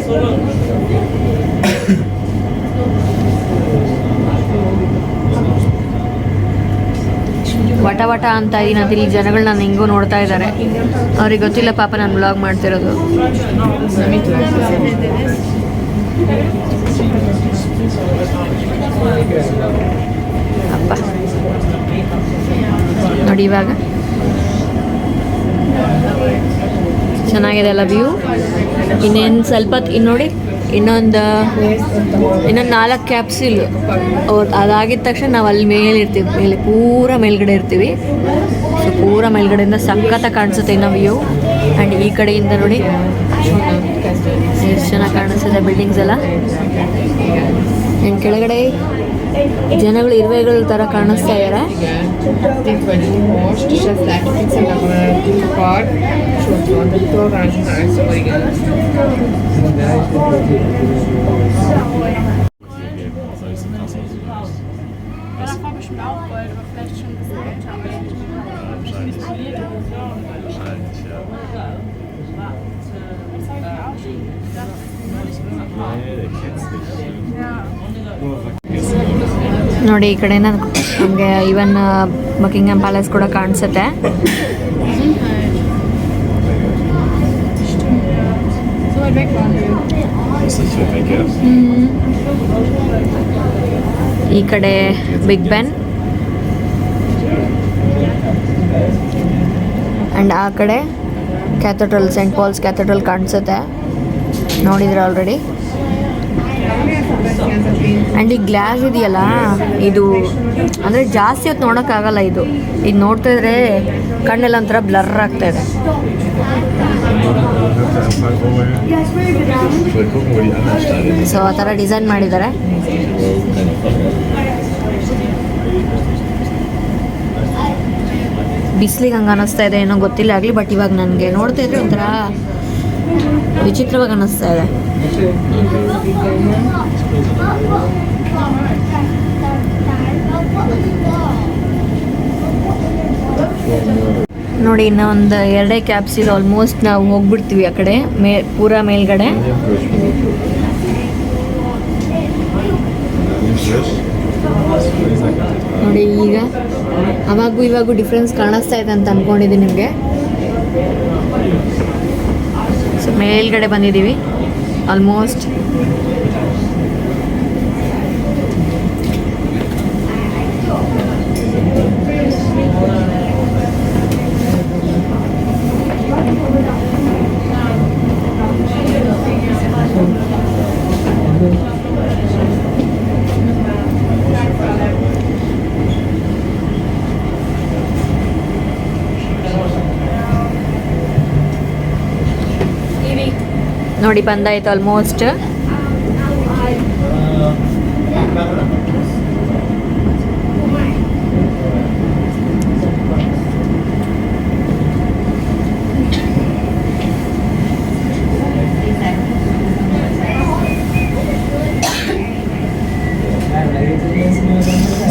ವಟ ವಟ ಅಂತ ಇದೀನಿ ಅಂತ ಇಲ್ಲಿ ಜನಗಳು ನಾನು ಹೆಂಗೋ ನೋಡ್ತಾ ಇದ್ದಾರೆ, ಅವ್ರಿಗೆ ಗೊತ್ತಿಲ್ಲ ಪಾಪ ನಾನು ವ್ಲಾಗ್ ಮಾಡ್ತಿರೋದು. ಅಪ್ಪ ನೋಡಿ ಇವಾಗ ಚೆನ್ನಾಗಿದೆ ಅಲ್ಲ ವ್ಯೂ. ಇನ್ನೇನು ಸ್ವಲ್ಪ ನೋಡಿ, ಇನ್ನೊಂದು 4 ಕ್ಯಾಪ್ಸೂಲ್ ಅದಾಗಿದ ತಕ್ಷಣ ನಾವು ಅಲ್ಲಿ ಮೇಲೆ ಇರ್ತೀವಿ, ಮೇಲೆ ಪೂರ ಮೇಲ್ಗಡೆ ಇರ್ತೀವಿ. ಸೊ ಪೂರ ಮೇಲ್ಗಡೆಯಿಂದ ಸಖತ್ತಾಗಿ ಕಾಣಿಸುತ್ತೆ ಇನ್ನು ವ್ಯೂ. ಆ್ಯಂಡ್ ಈ ಕಡೆಯಿಂದ ನೋಡಿ ಎಷ್ಟು ಚೆನ್ನಾಗಿ ಕಾಣಿಸುತ್ತೆ ಬಿಲ್ಡಿಂಗ್ಸ್ ಎಲ್ಲ. ಆ್ಯಂಡ್ ಕೆಳಗಡೆ ಜನಗಳು ಇರುವೆಗಳ ಥರ ಕಾಣಿಸ್ತಾ ಇದ್ದಾರೆ. ನೋಡಿ ಈ ಕಡೆ ನಮಗೆ ಈವನ್ ಬಕಿಂಗ್ಹ್ಯಾಮ್ ಪ್ಯಾಲೇಸ್ ಕೂಡ ಕಾಣಿಸುತ್ತೆ. ಈ ಕಡೆ ಬಿಗ್ ಬೆನ್ ಆ್ಯಂಡ್ ಆ ಕಡೆ ಕ್ಯಾಥೆಡ್ರಲ್, ಸೆಂಟ್ ಪಾಲ್ಸ್ ಕ್ಯಾಥೆಡ್ರಲ್ ಕಾಣಿಸುತ್ತೆ, ನೋಡಿದ್ರೆ ಆಲ್ರೆಡಿ. ಆ್ಯಂಡ್ ಈ ಗ್ಲಾಸ್ ಇದೆಯಲ್ಲ, ಇದು ಅಂದರೆ ಜಾಸ್ತಿ ಹೊತ್ತು ನೋಡೋಕ್ಕಾಗಲ್ಲ. ಇದು ಈಗ ನೋಡ್ತಾ ಇದ್ರೆ ಕಣ್ಣೆಲ್ಲ ಒಂಥರ ಬ್ಲರ್ ಆಗ್ತಾ ಇದೆ. ಸೊ ಆ ಥರ ಡಿಸೈನ್ ಮಾಡಿದ್ದಾರೆ. ಬಿಸಿಲಿಗೆ ಹಂಗೆ ಅನ್ನಿಸ್ತಾ ಇದೆ, ಏನೋ ಗೊತ್ತಿಲ್ಲ ಆಗಲಿ. ಬಟ್ ಇವಾಗ ನನಗೆ ನೋಡ್ತಾ ಇದ್ರೆ ಒಂಥರ ವಿಚಿತ್ರವಾಗಿ ಅನ್ನಿಸ್ತಾ ಇದೆ. ನೋಡಿ ಇನ್ನು ಒಂದು 2 ಕ್ಯಾಪ್ಸಿಲ್ ಆಲ್ಮೋಸ್ಟ್ ನಾವು ಹೋಗ್ಬಿಡ್ತೀವಿ ಆ ಕಡೆ ಪೂರಾ ಮೇಲ್ಗಡೆ. ನೋಡಿ ಈಗ ಅವಾಗೂ ಇವಾಗೂ ಡಿಫ್ರೆನ್ಸ್ ಕಾಣಿಸ್ತಾ ಇದೆ ಅಂತ ಅಂದ್ಕೊಂಡಿದ್ದೀನಿ ನಿಮಗೆ. ಸೊ ಮೇಲ್ಗಡೆ ಬಂದಿದ್ದೀವಿ ಆಲ್ಮೋಸ್ಟ್. ನೋಡಿ ಬಂದಾಯ್ತು ಆಲ್ಮೋಸ್ಟ್.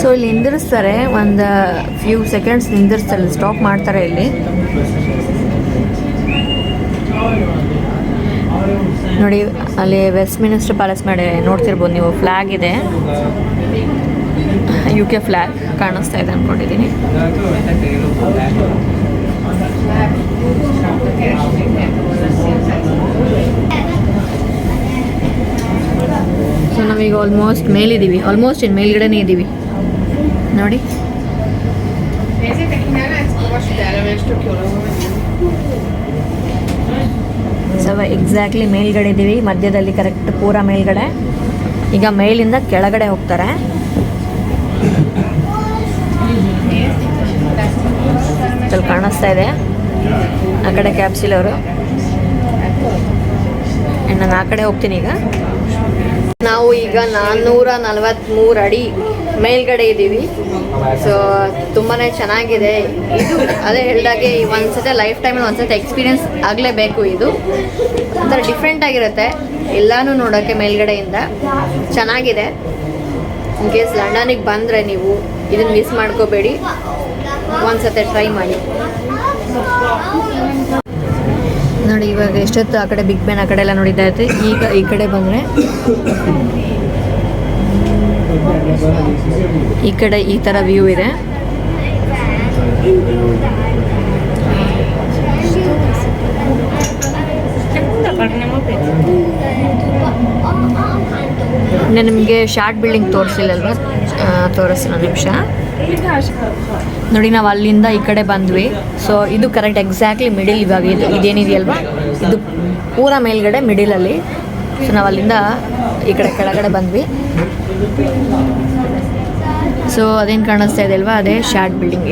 ಸೊ ಇಲ್ಲಿ ನಿಂದಿರಿಸ್ತಾರೆ, ಒಂದು ಫ್ಯೂ ಸೆಕೆಂಡ್ಸ್ ನಿಂದಿರಿಸ್ತಾರೆ, ಸ್ಟಾಪ್ ಮಾಡ್ತಾರೆ ಇಲ್ಲಿ. ನೋಡಿ ಅಲ್ಲಿ ವೆಸ್ಟ್ ಮಿನಿಸ್ಟರ್ ಪ್ಯಾಲೇಸ್ ಮಾಡಿ ನೋಡ್ತಿರ್ಬೋದು ನೀವು, ಫ್ಲ್ಯಾಗ್ ಇದೆ, UK ಫ್ಲ್ಯಾಗ್ ಕಾಣಿಸ್ತಾ ಇದೆ ಅಂದ್ಕೊಂಡಿದ್ದೀನಿ. ಸೊ ನಾವೀಗ ಆಲ್ಮೋಸ್ಟ್ ಮೇಲಿದ್ದೀವಿ, ಆಲ್ಮೋಸ್ಟ್ ಇನ್ನು ಮೇಲ್ಗಡೆನೇ ಇದ್ದೀವಿ ನೋಡಿ. ಸೊ ಎಕ್ಸಾಕ್ಟ್ಲಿ ಮೇಲ್ಗಡೆ ಇದ್ದೀವಿ, ಮಧ್ಯದಲ್ಲಿ ಕರೆಕ್ಟ್ ಪೂರಾ ಮೇಲ್ಗಡೆ. ಈಗ ಮೇಲಿಂದ ಕೆಳಗಡೆ ಹೋಗ್ತಾರೆ. ಸ್ವಲ್ಪ ಕಾಣಿಸ್ತಾ ಇದೆ ಆ ಕಡೆ ಕ್ಯಾಪ್ಸಿಲ್ ಅವರು. ನಾನು ಆ ಕಡೆ ಹೋಗ್ತೀನಿ ಈಗ. ನಾವು ಈಗ 443 ಅಡಿ ಮೇಲ್ಗಡೆ ಇದ್ದೀವಿ. ಸೊ ತುಂಬಾ ಚೆನ್ನಾಗಿದೆ ಇದು. ಅದೇ ಹೇಳಿದಾಗೆ ಒಂದ್ಸತಿ ಲೈಫ್ ಟೈಮಲ್ಲಿ ಒಂದ್ಸತಿ ಎಕ್ಸ್ಪೀರಿಯನ್ಸ್ ಆಗಲೇಬೇಕು. ಇದು ಒಂಥರ ಡಿಫ್ರೆಂಟ್ ಆಗಿರುತ್ತೆ ಎಲ್ಲನೂ ನೋಡೋಕ್ಕೆ ಮೇಲ್ಗಡೆಯಿಂದ. ಚೆನ್ನಾಗಿದೆ. ಇನ್ ಕೇಸ್ ಲಂಡನಿಗೆ ಬಂದರೆ ನೀವು ಇದನ್ನು ಮಿಸ್ ಮಾಡ್ಕೋಬೇಡಿ, ಒಂದ್ಸತಿ ಟ್ರೈ ಮಾಡಿ ನೋಡಿ. ಇವಾಗ ಎಷ್ಟೊತ್ತು ಆ ಕಡೆ ಬಿಗ್ ಬೆನ್ ಆ ಕಡೆ ಎಲ್ಲ ನೋಡಿದ್ದಾಯ್ತು. ಈಗ ಈ ಕಡೆ ಬಂದರೆ ಈ ಕಡೆ ಈ ಥರ ವ್ಯೂ ಇದೆ. ನಾನು ನಿಮಗೆ ಶಾರ್ಟ್ ಬಿಲ್ಡಿಂಗ್ ತೋರಿಸಿಲ್ಲಲ್ವ, ತೋರಿಸಿ ಒಂದು ನಿಮಿಷ ನೋಡಿ. ನಾವು ಅಲ್ಲಿಂದ ಈ ಕಡೆ ಬಂದ್ವಿ. ಸೊ ಇದು ಕರೆಕ್ಟ್ ಎಕ್ಸಾಕ್ಟ್ಲಿ ಮಿಡಿಲ್. ಇವಾಗ ಇದೇನಿದೆಯಲ್ವ, ಇದು ಪೂರ ಮೇಲ್ಗಡೆ ಮಿಡಿಲಲ್ಲಿ. ಸೊ ನಾವು ಅಲ್ಲಿಂದ ಈ ಕಡೆ ಕೆಳಗಡೆ ಬಂದ್ವಿ. ಸೊ ಅದೇನು ಕಾಣಿಸ್ತಾ ಇದೆ ಅಲ್ವಾ, ಅದೇ ಶಾರ್ಟ್ ಬಿಲ್ಡಿಂಗ್.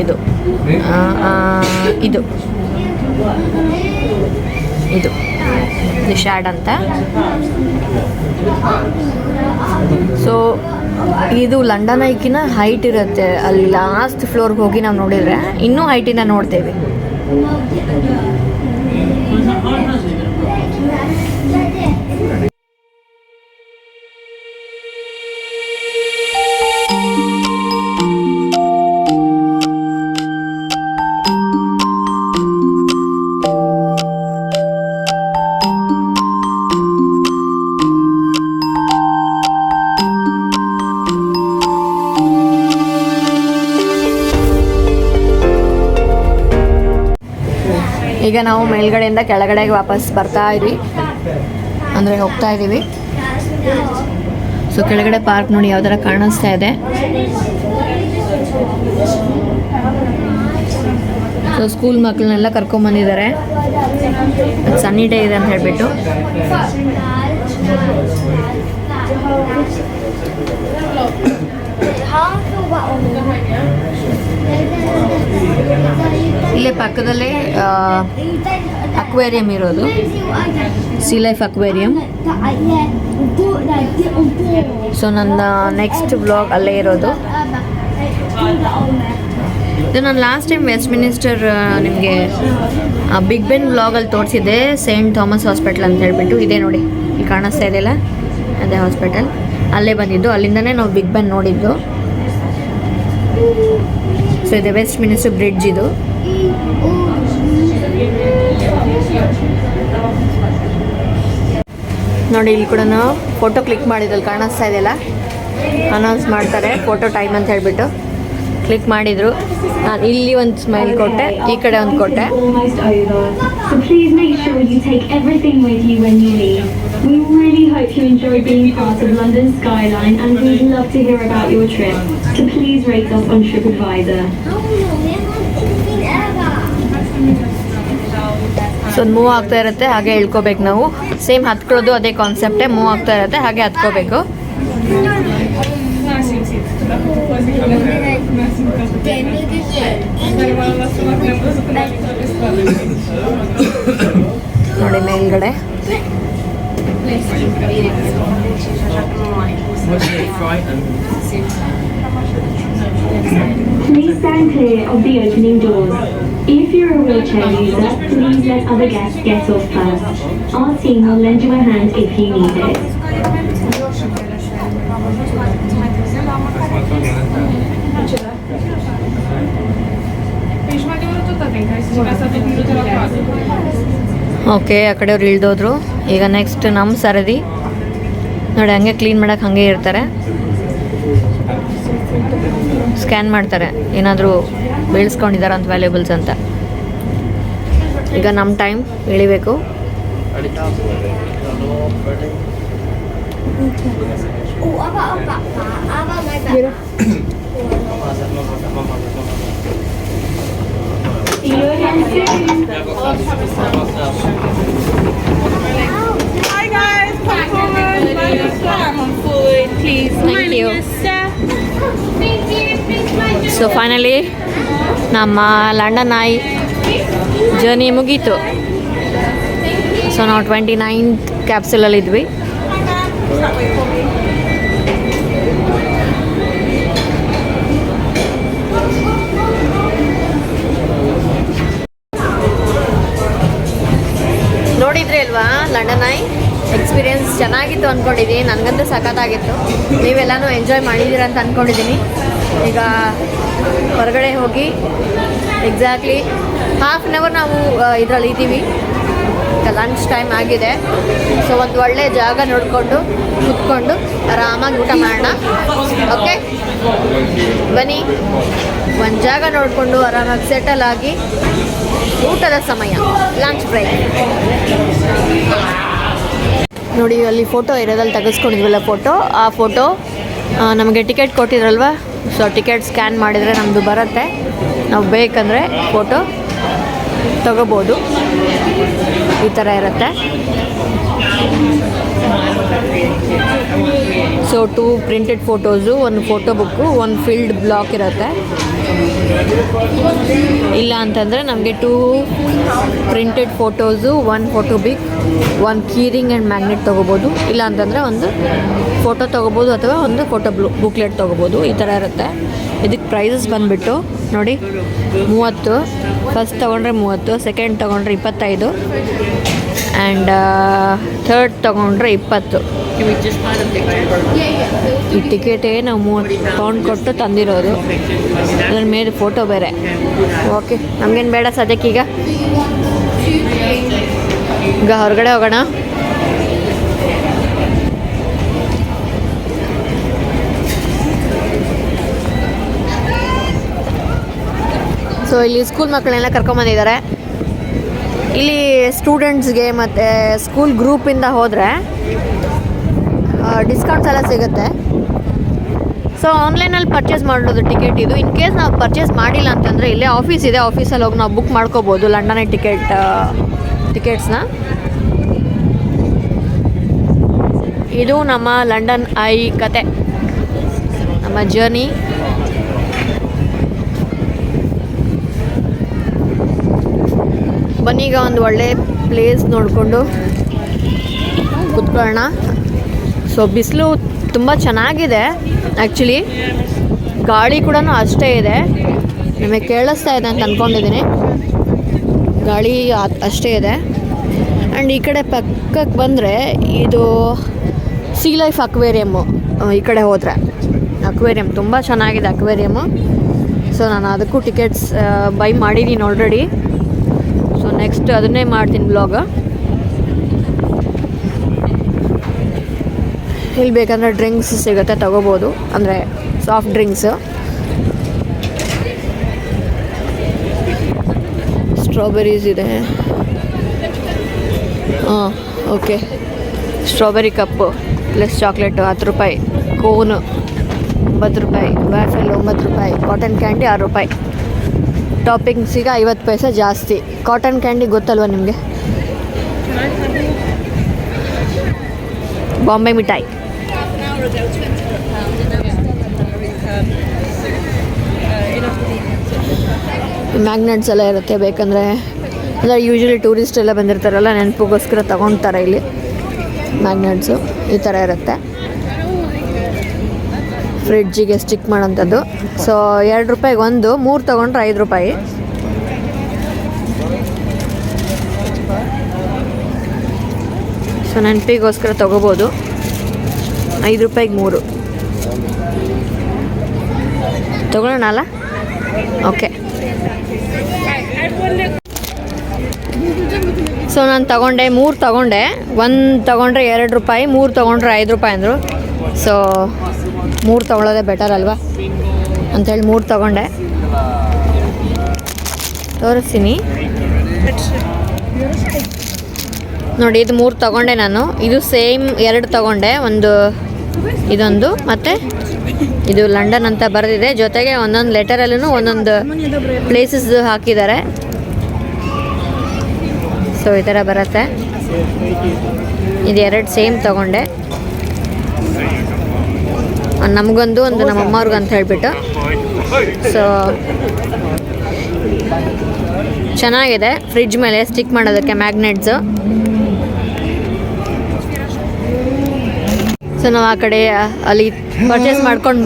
ಇದು ಇದು ದಿ ಶ್ಯಾಡ್ ಅಂತ. ಸೊ ಇದು ಲಂಡನ್ ಐಕಿನ ಹೈಟ್ ಇರುತ್ತೆ. ಅಲ್ಲಿ ಲಾಸ್ಟ್ ಫ್ಲೋರ್ಗೆ ಹೋಗಿ ನಾವು ನೋಡಿದರೆ ಇನ್ನೂ ಹೈಟಿನ ನೋಡ್ತೇವೆ. ಈಗ ನಾವು ಮೇಲ್ಗಡೆಯಿಂದ ಕೆಳಗಡೆಗೆ ವಾಪಸ್ ಬರ್ತಾ ಇದ್ವಿ, ಅಂದರೆ ಹೋಗ್ತಾ ಇದ್ದೀವಿ. ಸೊ ಕೆಳಗಡೆ ಪಾರ್ಕ್ ನೋಡಿ ಯಾವ ಥರ ಕಾಣಿಸ್ತಾ ಇದೆ. ಸೊ ಸ್ಕೂಲ್ ಮಕ್ಕಳನ್ನೆಲ್ಲ ಕರ್ಕೊಂಬಂದಿದ್ದಾರೆ, ಸನ್ನಿ ಡೇ ಇದೆ ಅಂತ ಹೇಳಿಬಿಟ್ಟು. ಇಲ್ಲೇ ಪಕ್ಕದಲ್ಲೇ ಅಕ್ವೇರಿಯಂ ಇರೋದು, ಸೀ ಲೈಫ್ ಅಕ್ವೇರಿಯಂ. ಸೊ ನನ್ನ ನೆಕ್ಸ್ಟ್ ವ್ಲಾಗ್ ಅಲ್ಲೇ ಇರೋದು. ಇದು ನಾನು ಲಾಸ್ಟ್ ಟೈಮ್ ವೆಸ್ಟ್ ಮಿನಿಸ್ಟರ್ ನಿಮಗೆ ಬಿಗ್ ಬೆನ್ ವ್ಲಾಗಲ್ಲಿ ತೋರಿಸಿದ್ದೆ, ಸೇಂಟ್ ಥಾಮಸ್ ಹಾಸ್ಪಿಟಲ್ ಅಂತ ಹೇಳ್ಬಿಟ್ಟು. ಇದೆ ನೋಡಿ, ಇಲ್ಲಿ ಕಾಣಿಸ್ತಾ ಇದೆಯಲ್ಲ, ಅದೇ ಹಾಸ್ಪಿಟಲ್. ಅಲ್ಲೇ ಬಂದಿದ್ದು, ಅಲ್ಲಿಂದನೇ ನಾವು ಬಿಗ್ ಬೆನ್ ನೋಡಿದ್ದು. ಸೊ ಇದೆ ವೆಸ್ಟ್ ಮಿನಿಸ್ಟರ್ ಬ್ರಿಡ್ಜ್ ಇದು. ನೋಡಿ ಇಲ್ಲಿ ಕೂಡ ನಾವು ಫೋಟೋ ಕ್ಲಿಕ್ ಮಾಡಿದ್ರಲ್ಲಿ ಕಾಣಿಸ್ತಾ ಇದೆಯಲ್ಲ, ಅನೌನ್ಸ್ ಮಾಡ್ತಾರೆ ಫೋಟೋ ಟೈಮ್ ಅಂತ ಹೇಳ್ಬಿಟ್ಟು. ಕ್ಲಿಕ್ ಮಾಡಿದ್ರು, ನಾನು ಇಲ್ಲಿ ಒಂದು ಸ್ಮೈಲ್ ಕೊಟ್ಟೆ, ಈ ಕಡೆ ಒಂದು ಕೊಟ್ಟೆ. Almost over, so please make sure you take everything with you when you leave. We really hope you enjoy being part of London Skyline, and we'd love to hear about your trip. So please rate us on TripAdvisor. So move ಆಗ್ತಾ ಇರುತ್ತೆ, ಹಾಗೆ ಇಳ್ಕೋಬೇಕು ನಾವು. Same ಹತ್ಕೊಳ್ಳೋದು ಅದೇ ಕಾನ್ಸೆಪ್ಟೇ, move ಆಗ್ತಾ ಇರುತ್ತೆ ಹಾಗೆ ಹತ್ಕೋಬೇಕು. ನೋಡಿ ಮೇಲ್ಗಡೆ Please stand clear of the opening doors. If you're a wheelchair user, please let other guests get off first. Our team will lend you a hand if you need it. Okay, ಆ ಕಡೆಯವ್ರು ಇಳ್ದೋದ್ರು. ಈಗ next ನಮ್ಮ ಸರದಿ ನೋಡಿ, ಹಂಗೆ clean ಮಾಡೋಕೆ ಹಾಗೆ ಇರ್ತಾರೆ, scan ಮಾಡ್ತಾರೆ ಏನಾದರೂ ಬೀಳ್ಸ್ಕೊಂಡಿದ್ದಾರೆ ಅಂತ ವ್ಯಾಲ್ಯೂಬಲ್ಸ್ ಅಂತ. ಈಗ ನಮ್ಮ time ಇಳಿಬೇಕು. See you again soon. Hi guys, come forward. My name is Sarah. Come forward, please. Thank you. Thank you. So finally ನಮ್ಮ ಲಂಡನ್ ಐ ಜರ್ನಿ ಮುಗೀತು. ಸೊ ನಾವು 29th ಕ್ಯಾಪ್ಸುಲಲ್ಲಿದ್ವಿ. ನೋಡಿದ್ರಿ ಅಲ್ವಾ ಲಂಡನ್ ಐ ಎಕ್ಸ್ಪೀರಿಯನ್ಸ್ ಚೆನ್ನಾಗಿತ್ತು ಅಂದ್ಕೊಂಡಿದ್ದೀನಿ. ನನಗಂತೂ ಸಖತ್ತಾಗಿತ್ತು. ನೀವೆಲ್ಲನೂ ಎಂಜಾಯ್ ಮಾಡಿದ್ದೀರ ಅಂತ ಅಂದ್ಕೊಂಡಿದ್ದೀನಿ. ಈಗ ಹೊರಗಡೆ ಹೋಗಿ ಎಕ್ಸಾಕ್ಟ್ಲಿ ಹಾಫ್ ಆನ್ ಅವರ್ ನಾವು ಇದರಲ್ಲಿ ಇದ್ದೀವಿ. ಈಗ ಲಂಚ್ ಟೈಮ್ ಆಗಿದೆ. ಸೊ ಒಂದು ಒಳ್ಳೆ ಜಾಗ ನೋಡಿಕೊಂಡು ಕೂತ್ಕೊಂಡು ಆರಾಮಾಗಿ ಊಟ ಮಾಡೋಣ. ಓಕೆ ಬನ್ನಿ, ಒಂದು ಜಾಗ ನೋಡಿಕೊಂಡು ಆರಾಮಾಗಿ ಸೆಟಲ್ ಆಗಿ ಊಟದ ಸಮಯ, ಲಂಚ್ ಬ್ರೇಕ್. ನೋಡಿ ಅಲ್ಲಿ ಫೋಟೋ ಇರೋದಲ್ಲಿ ತೆಗೆಸ್ಕೊಂಡಿದ್ವಲ್ಲ ಫೋಟೋ, ಆ ಫೋಟೋ ನಮಗೆ ಟಿಕೆಟ್ ಕೊಟ್ಟಿದ್ರಲ್ವ, ಸೊ ಟಿಕೆಟ್ ಸ್ಕ್ಯಾನ್ ಮಾಡಿದರೆ ನಮ್ಮದು ಬರುತ್ತೆ. ನಾವು ಬೇಕಂದರೆ ಫೋಟೋ ತಗೋಬೋದು. ಈ ಥರ ಇರುತ್ತೆ. ಸೊ 2 ಪ್ರಿಂಟೆಡ್ ಫೋಟೋಸು, ಒಂದು ಫೋಟೋ ಬುಕ್ಕು, ಒಂದು ಫೀಲ್ಡ್ ಬ್ಲಾಕ್ ಇರುತ್ತೆ. ಇಲ್ಲ ಅಂತಂದರೆ ನಮಗೆ 2 printed photos, 1 photo book, 1 keyring and magnet ತೊಗೋಬೋದು. ಇಲ್ಲ ಅಂತಂದರೆ ಒಂದು ಫೋಟೋ ತೊಗೋಬೋದು ಅಥವಾ ಒಂದು ಫೋಟೋ ಬುಕ್ಲೆಟ್ ತೊಗೋಬೋದು. ಈ ಥರ ಇರುತ್ತೆ. ಇದಕ್ಕೆ ಪ್ರೈಸಸ್ ಬಂದುಬಿಟ್ಟು ನೋಡಿ 30, ಫಸ್ಟ್ ತೊಗೊಂಡ್ರೆ 30, ಸೆಕೆಂಡ್ ತೊಗೊಂಡ್ರೆ 25 ಆ್ಯಂಡ್ ಥರ್ಡ್ ತೊಗೊಂಡ್ರೆ 20. ಈ ಟಿಕೆಟೇ ನಾವು 30 ಪೌಂಡ್ ಕೊಟ್ಟು ತಂದಿರೋದು. ಅದ್ರ ಮೇಲೆ ಫೋಟೋ ಬೇರೆ. ಓಕೆ, ನಮಗೇನು ಬೇಡ ಸದ್ಯಕ್ಕೀಗ. ಈಗ ಹೊರಗಡೆ ಹೋಗೋಣ. ಸೊ ಇಲ್ಲಿ ಸ್ಕೂಲ್ ಮಕ್ಕಳನ್ನೆಲ್ಲ ಕರ್ಕೊಂಬಂದಿದ್ದಾರೆ. ಇಲ್ಲಿ ಸ್ಟೂಡೆಂಟ್ಸ್ಗೆ ಮತ್ತು ಸ್ಕೂಲ್ ಗ್ರೂಪಿಂದ ಹೋದರೆ ಡಿಸ್ಕೌಂಟ್ಸ್ ಎಲ್ಲ ಸಿಗುತ್ತೆ. ಸೊ ಆನ್ಲೈನಲ್ಲಿ ಪರ್ಚೇಸ್ ಮಾಡೋದು ಟಿಕೆಟ್ ಇದು. ಇನ್ ಕೇಸ್ ನಾವು ಪರ್ಚೇಸ್ ಮಾಡಿಲ್ಲ ಅಂತಂದರೆ ಇಲ್ಲೇ ಆಫೀಸ್ ಇದೆ, ಆಫೀಸಲ್ಲಿ ಹೋಗಿ ನಾವು ಬುಕ್ ಮಾಡ್ಕೋಬೋದು ಲಂಡನ್ ಟಿಕೆಟ್ಸ್ನ. ಇದು ನಮ್ಮ ಲಂಡನ್ ಐ ಕತೆ, ನಮ್ಮ ಜರ್ನಿ. ಬನ್ನೀಗ ಒಂದು ಒಳ್ಳೆ ಪ್ಲೇಸ್ ನೋಡಿಕೊಂಡು ಕುತ್ಕೊಳ್ಳೋಣ. ಸೊ ಬಿಸಿಲು ತುಂಬ ಚೆನ್ನಾಗಿದೆ. ಆ್ಯಕ್ಚುಲಿ ಗಾಳಿ ಕೂಡ ಅಷ್ಟೇ ಇದೆ. ನಿಮಗೆ ಕೇಳಿಸ್ತಾ ಇದೆ ಅಂತ ಅಂದ್ಕೊಂಡಿದ್ದೀನಿ. ಗಾಳಿ ಅಷ್ಟೇ ಇದೆ. ಆ್ಯಂಡ್ ಈ ಕಡೆ ಪಕ್ಕಕ್ಕೆ ಬಂದರೆ ಇದು ಸೀ ಲೈಫ್ ಅಕ್ವೇರಿಯಮ್ಮು. ಈ ಕಡೆ ಹೋದರೆ ಅಕ್ವೇರಿಯಮ್ ತುಂಬ ಚೆನ್ನಾಗಿದೆ ಅಕ್ವೇರಿಯಮ್ಮು. ಸೊ ನಾನು ಅದಕ್ಕೂ ಟಿಕೆಟ್ಸ್ ಬೈ ಮಾಡಿದ್ದೀನಿ ಆಲ್ರೆಡಿ. ಸೊ ನೆಕ್ಸ್ಟ್ ಅದನ್ನೇ ಮಾಡ್ತೀನಿ ಬ್ಲಾಗ್. ಇಲ್ಲಿ ಬೇಕಂದರೆ ಡ್ರಿಂಕ್ಸ್ ಸಿಗುತ್ತೆ, ತಗೋಬೋದು. ಅಂದರೆ ಸಾಫ್ಟ್ ಡ್ರಿಂಕ್ಸು, ಸ್ಟ್ರಾಬೆರೀಸ್ ಇದೆ. ಹಾಂ, ಓಕೆ. ಸ್ಟ್ರಾಬೆರಿ ಕಪ್ಪು ಪ್ಲಸ್ ಚಾಕ್ಲೇಟು 10 ರೂಪಾಯಿ, ಕೋನು 9 ರೂಪಾಯಿ, ವ್ಯಾಫೆಲ್ 9 ರೂಪಾಯಿ, ಕಾಟನ್ ಕ್ಯಾಂಡಿ 6 ರೂಪಾಯಿ. ಟಾಪಿಂಗ್ಸಿಗೆ 50 ಪೈಸೆ ಜಾಸ್ತಿ. ಕಾಟನ್ ಕ್ಯಾಂಡಿ ಗೊತ್ತಲ್ವ ನಿಮಗೆ? ಬಾಂಬೆ ಮಿಠಾಯಿ. ಮ್ಯಾಗ್ನೆಟ್ಸ್ ಎಲ್ಲ ಇರುತ್ತೆ. ಬೇಕಂದರೆ ಅಂದರೆ ಯೂಶ್ವಲಿ ಟೂರಿಸ್ಟ್ ಎಲ್ಲ ಬಂದಿರ್ತಾರಲ್ಲ, ನೆನಪಿಗೋಸ್ಕರ ತೊಗೊಳ್ತಾರೆ ಇಲ್ಲಿ ಮ್ಯಾಗ್ನೆಟ್ಸು. ಈ ಥರ ಇರುತ್ತೆ. ಫ್ರಿಡ್ಜಿಗೆ ಸ್ಟಿಕ್ ಮಾಡೋಂಥದ್ದು. ಸೊ 2 ರೂಪಾಯಿಗೆ ಒಂದು, 3 ತೊಗೊಂಡ್ರೆ 5 ರೂಪಾಯಿ. ಸೊ ನೆನಪಿಗೋಸ್ಕರ ತೊಗೋಬೋದು. 5 ರೂಪಾಯಿಗೆ 3 ತೊಗೊಳ್ಳೋಣ ಅಲ್ಲ? ಓಕೆ. ಸೊ ನಾನು ತೊಗೊಂಡೆ 3 ತೊಗೊಂಡೆ. 1 ತೊಗೊಂಡ್ರೆ 2 ರೂಪಾಯಿ, 3 ತೊಗೊಂಡ್ರೆ 5 ರೂಪಾಯಿ ಅಂದರು. ಸೊ 3 ತೊಗೊಳ್ಳೋದೇ ಬೆಟರ್ ಅಲ್ವಾ ಅಂಥೇಳಿ 3 ತೊಗೊಂಡೆ. ತೋರಿಸ್ತೀನಿ ನೋಡಿ. ಇದು 3 ತೊಗೊಂಡೆ ನಾನು. ಇದು ಸೇಮ್ 2 ತೊಗೊಂಡೆ. ಒಂದು ಇದೊಂದು ಮತ್ತು ಇದು ಲಂಡನ್ ಅಂತ ಬರೆದಿದೆ. ಜೊತೆಗೆ ಒಂದೊಂದು ಲೆಟರಲ್ಲೂ ಒಂದೊಂದು ಪ್ಲೇಸಸ್ ಹಾಕಿದ್ದಾರೆ. ಸೊ ಈ ಥರ ಬರುತ್ತೆ. ಇದು 2 ಸೇಮ್ ತೊಗೊಂಡೆ. ನಮಗೊಂದು, ಒಂದು ನಮ್ಮ ಅಮ್ಮವ್ರಿಗೂ ಅಂತ ಹೇಳಿಬಿಟ್ಟು. ಸೊ ಚೆನ್ನಾಗಿದೆ. ಫ್ರಿಡ್ಜ್ ಮೇಲೆ ಸ್ಟಿಕ್ ಮಾಡೋದಕ್ಕೆ ಮ್ಯಾಗ್ನೆಟ್ಸು. ಸೊ ನಾವು ಆ ಕಡೆ ಅಲ್ಲಿ ಪರ್ಚೇಸ್ ಮಾಡ್ಕೊಂಡು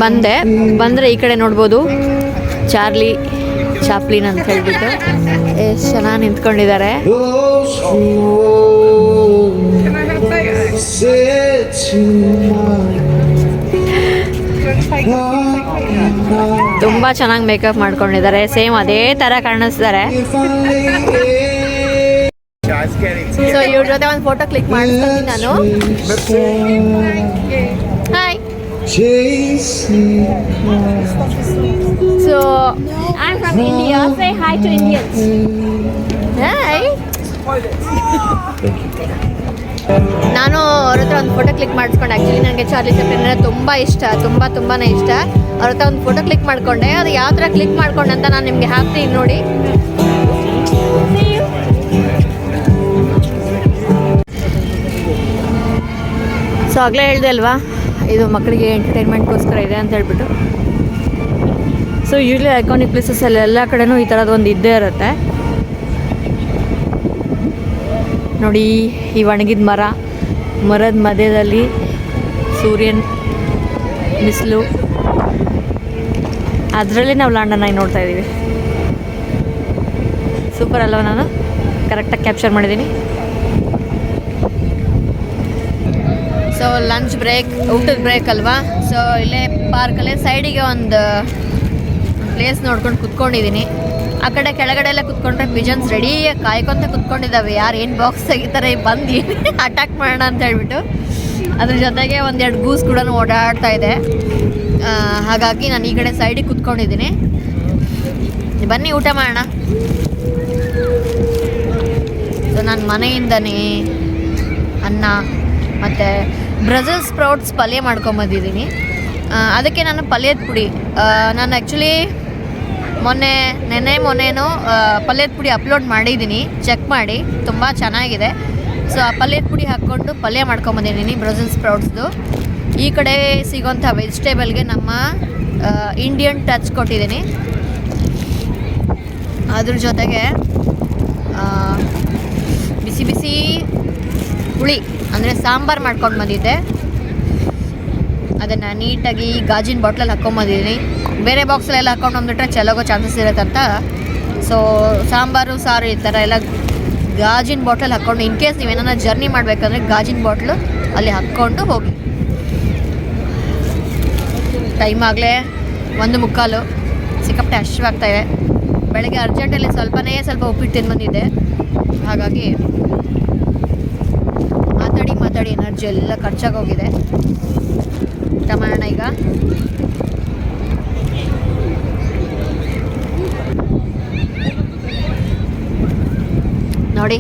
ಬಂದರೆ ಈ ಕಡೆ ನೋಡ್ಬೋದು ಚಾರ್ಲಿ ಚಾಪ್ಲಿನ್ ಅಂತ ಹೇಳಿಬಿಟ್ಟು ಎಷ್ಟು ಚೆನ್ನಾಗಿ ನಿಂತ್ಕೊಂಡಿದ್ದಾರೆ. ತುಂಬ ಚೆನ್ನಾಗಿ ಮೇಕಪ್ ಮಾಡ್ಕೊಂಡಿದ್ದಾರೆ. ಸೇಮ್ ಅದೇ ಥರ ಕಾಣಿಸ್ತಾರೆ. ಸೊ ಇವ್ರ ಜೊತೆ ಒಂದು ಫೋಟೋ ಕ್ಲಿಕ್ ಮಾಡ್ತೀನಿ ನಾನು. Hi. So I am from India. Say hi to Indians. Hi. ನಾನು ಅವ್ರ ಹತ್ರ ಒಂದು ಫೋಟೋ ಕ್ಲಿಕ್ ಮಾಡಿಸ್ಕೊಂಡೆ. ಆ್ಯಕ್ಚುಲಿ ನನಗೆ ಚಾರ್ಲಿ ಚಾಪ್ಲಿನ್ ಅಂದರೆ ತುಂಬ ಇಷ್ಟ, ತುಂಬಾ ಇಷ್ಟ. ಅವ್ರ ಹತ್ರ ಒಂದು ಫೋಟೋ ಕ್ಲಿಕ್ ಮಾಡಿಕೊಂಡೆ. ಅದು ಯಾವ ಥರ ಕ್ಲಿಕ್ ಮಾಡ್ಕೊಂಡೆ ಅಂತ ನಾನು ನಿಮಗೆ ಹಾಕ್ತೀನಿ ನೋಡಿ. ಸೊ ಆಗಲೇ ಹೇಳಿದೆ ಅಲ್ವಾ, ಇದು ಮಕ್ಕಳಿಗೆ ಎಂಟರ್ಟೈನ್ಮೆಂಟ್ಗೋಸ್ಕರ ಇದೆ ಅಂತ ಹೇಳ್ಬಿಟ್ಟು. ಸೊ ಯೂಶ್ವಲಿ ಐಕಾನಿಕ್ ಪ್ಲೇಸಸ್ಸಲ್ಲಿ ಎಲ್ಲ ಕಡೆನೂ ಈ ಥರದ್ದು ಒಂದು ಇದ್ದೇ ಇರುತ್ತೆ ನೋಡಿ. ಈ ಒಣಗಿದ ಮರದ ಮಧ್ಯದಲ್ಲಿ ಸೂರ್ಯನ ಬಿಸಿಲು, ಅದರಲ್ಲಿ ನಾವು ಲಂಡನ್ ಐ ನೋಡ್ತಾ ಇದ್ದೀವಿ. ಸೂಪರ್ ಅಲ್ವ? ನಾನು ಕರೆಕ್ಟಾಗಿ ಕ್ಯಾಪ್ಚರ್ ಮಾಡಿದ್ದೀನಿ. ಸೊ ಲಂಚ್ ಬ್ರೇಕ್, ಊಟದ ಬ್ರೇಕ್ ಅಲ್ವಾ. ಸೊ ಇಲ್ಲೇ ಪಾರ್ಕಲ್ಲೇ ಸೈಡಿಗೆ ಒಂದು ಪ್ಲೇಸ್ ನೋಡ್ಕೊಂಡು ಕುತ್ಕೊಂಡಿದ್ದೀನಿ. ಆ ಕಡೆ ಕೆಳಗಡೆ ಎಲ್ಲ ಕುತ್ಕೊಂಡ್ರೆ ಪಿಜನ್ಸ್ ರೆಡಿ ಕಾಯ್ಕೊಂತ ಕುತ್ಕೊಂಡಿದ್ದಾವೆ, ಯಾರು ಏನು ಬಾಕ್ಸ್ ತೆಗಿತಾರೆ ಬಂದು ಅಟ್ಯಾಕ್ ಮಾಡೋಣ ಅಂತ ಹೇಳ್ಬಿಟ್ಟು. ಅದ್ರ ಜೊತೆಗೆ ಒಂದೆರಡು ಗೂಸ್ ಕೂಡ ಓಡಾಡ್ತಾ ಇದೆ. ಹಾಗಾಗಿ ನಾನು ಈ ಕಡೆ ಸೈಡಿಗೆ ಕುತ್ಕೊಂಡಿದ್ದೀನಿ. ಬನ್ನಿ ಊಟ ಮಾಡೋಣ. ಸೊ ನಾನು ಮನೆಯಿಂದನೇ ಅನ್ನ ಮತ್ತು ಬ್ರಸೆಲ್ ಸ್ಪ್ರೌಟ್ಸ್ ಪಲ್ಯ ಮಾಡ್ಕೊಂಬಂದಿದ್ದೀನಿ. ಅದಕ್ಕೆ ನಾನು ಪಲ್ಯದ ಪುಡಿ, ನಾನು ಆ್ಯಕ್ಚುಲಿ ಮೊನ್ನೆನೋ ಪಲ್ಯದ ಪುಡಿ ಅಪ್ಲೋಡ್ ಮಾಡಿದ್ದೀನಿ, ಚೆಕ್ ಮಾಡಿ, ತುಂಬ ಚೆನ್ನಾಗಿದೆ. ಸೊ ಆ ಪಲ್ಯದ ಪುಡಿ ಹಾಕ್ಕೊಂಡು ಪಲ್ಯ ಮಾಡ್ಕೊಂಬಂದಿದ್ದೀನಿ ಬ್ರಸೆಲ್ ಸ್ಪ್ರೌಟ್ಸ್ದು. ಈ ಕಡೆ ಸಿಗೋಂಥ ವೆಜಿಟೇಬಲ್ಗೆ ನಮ್ಮ ಇಂಡಿಯನ್ ಟಚ್ ಕೊಟ್ಟಿದ್ದೀನಿ. ಅದ್ರ ಜೊತೆಗೆ ಬಿಸಿ ಬಿಸಿ ಹುಳಿ ಅಂದರೆ ಸಾಂಬಾರು ಮಾಡ್ಕೊಂಡು ಬಂದಿದ್ದೆ. ಅದನ್ನು ನೀಟಾಗಿ ಗಾಜಿನ ಬಾಟ್ಲಲ್ಲಿ ಹಾಕ್ಕೊಂಬಂದಿದ್ದೀನಿ. ಬೇರೆ ಬಾಕ್ಸಲ್ಲೆಲ್ಲ ಹಾಕ್ಕೊಂಡು ಬಂದುಬಿಟ್ರೆ ಚೆಲ್ಲೋಗೋ ಚಾನ್ಸಸ್ ಇರುತ್ತಂತ. ಸೊ ಸಾಂಬಾರು ಸಾರು ಈ ಥರ ಎಲ್ಲ ಗಾಜಿನ ಬಾಟ್ಲಲ್ಲಿ ಹಾಕ್ಕೊಂಡು, ಇನ್ ಕೇಸ್ ನೀವೇನಾರ ಜರ್ನಿ ಮಾಡಬೇಕಂದ್ರೆ ಗಾಜಿನ ಬಾಟ್ಲು ಅಲ್ಲಿ ಹಾಕ್ಕೊಂಡು ಹೋಗಿ. ಟೈಮ್ ಆಗಲೇ 1:15, ಸಿಕ್ಕಾಪಟ್ಟೆ ಹಶ್ವಾಗ್ತಾಯಿದೆ. ಬೆಳಗ್ಗೆ ಅರ್ಜೆಂಟಲ್ಲಿ ಸ್ವಲ್ಪ ಉಪ್ಪಿಟ್ಟು ತಿಂದು ಬಂದಿದ್ದೆ. ಹಾಗಾಗಿ ಮಾತಾಡಿ ಎನರ್ಜಿ ಎಲ್ಲ ಖರ್ಚಾಗೋಗಿದೆ. ಊಟ ಮಾಡೋಣ ಈಗ. ನೋಡಿ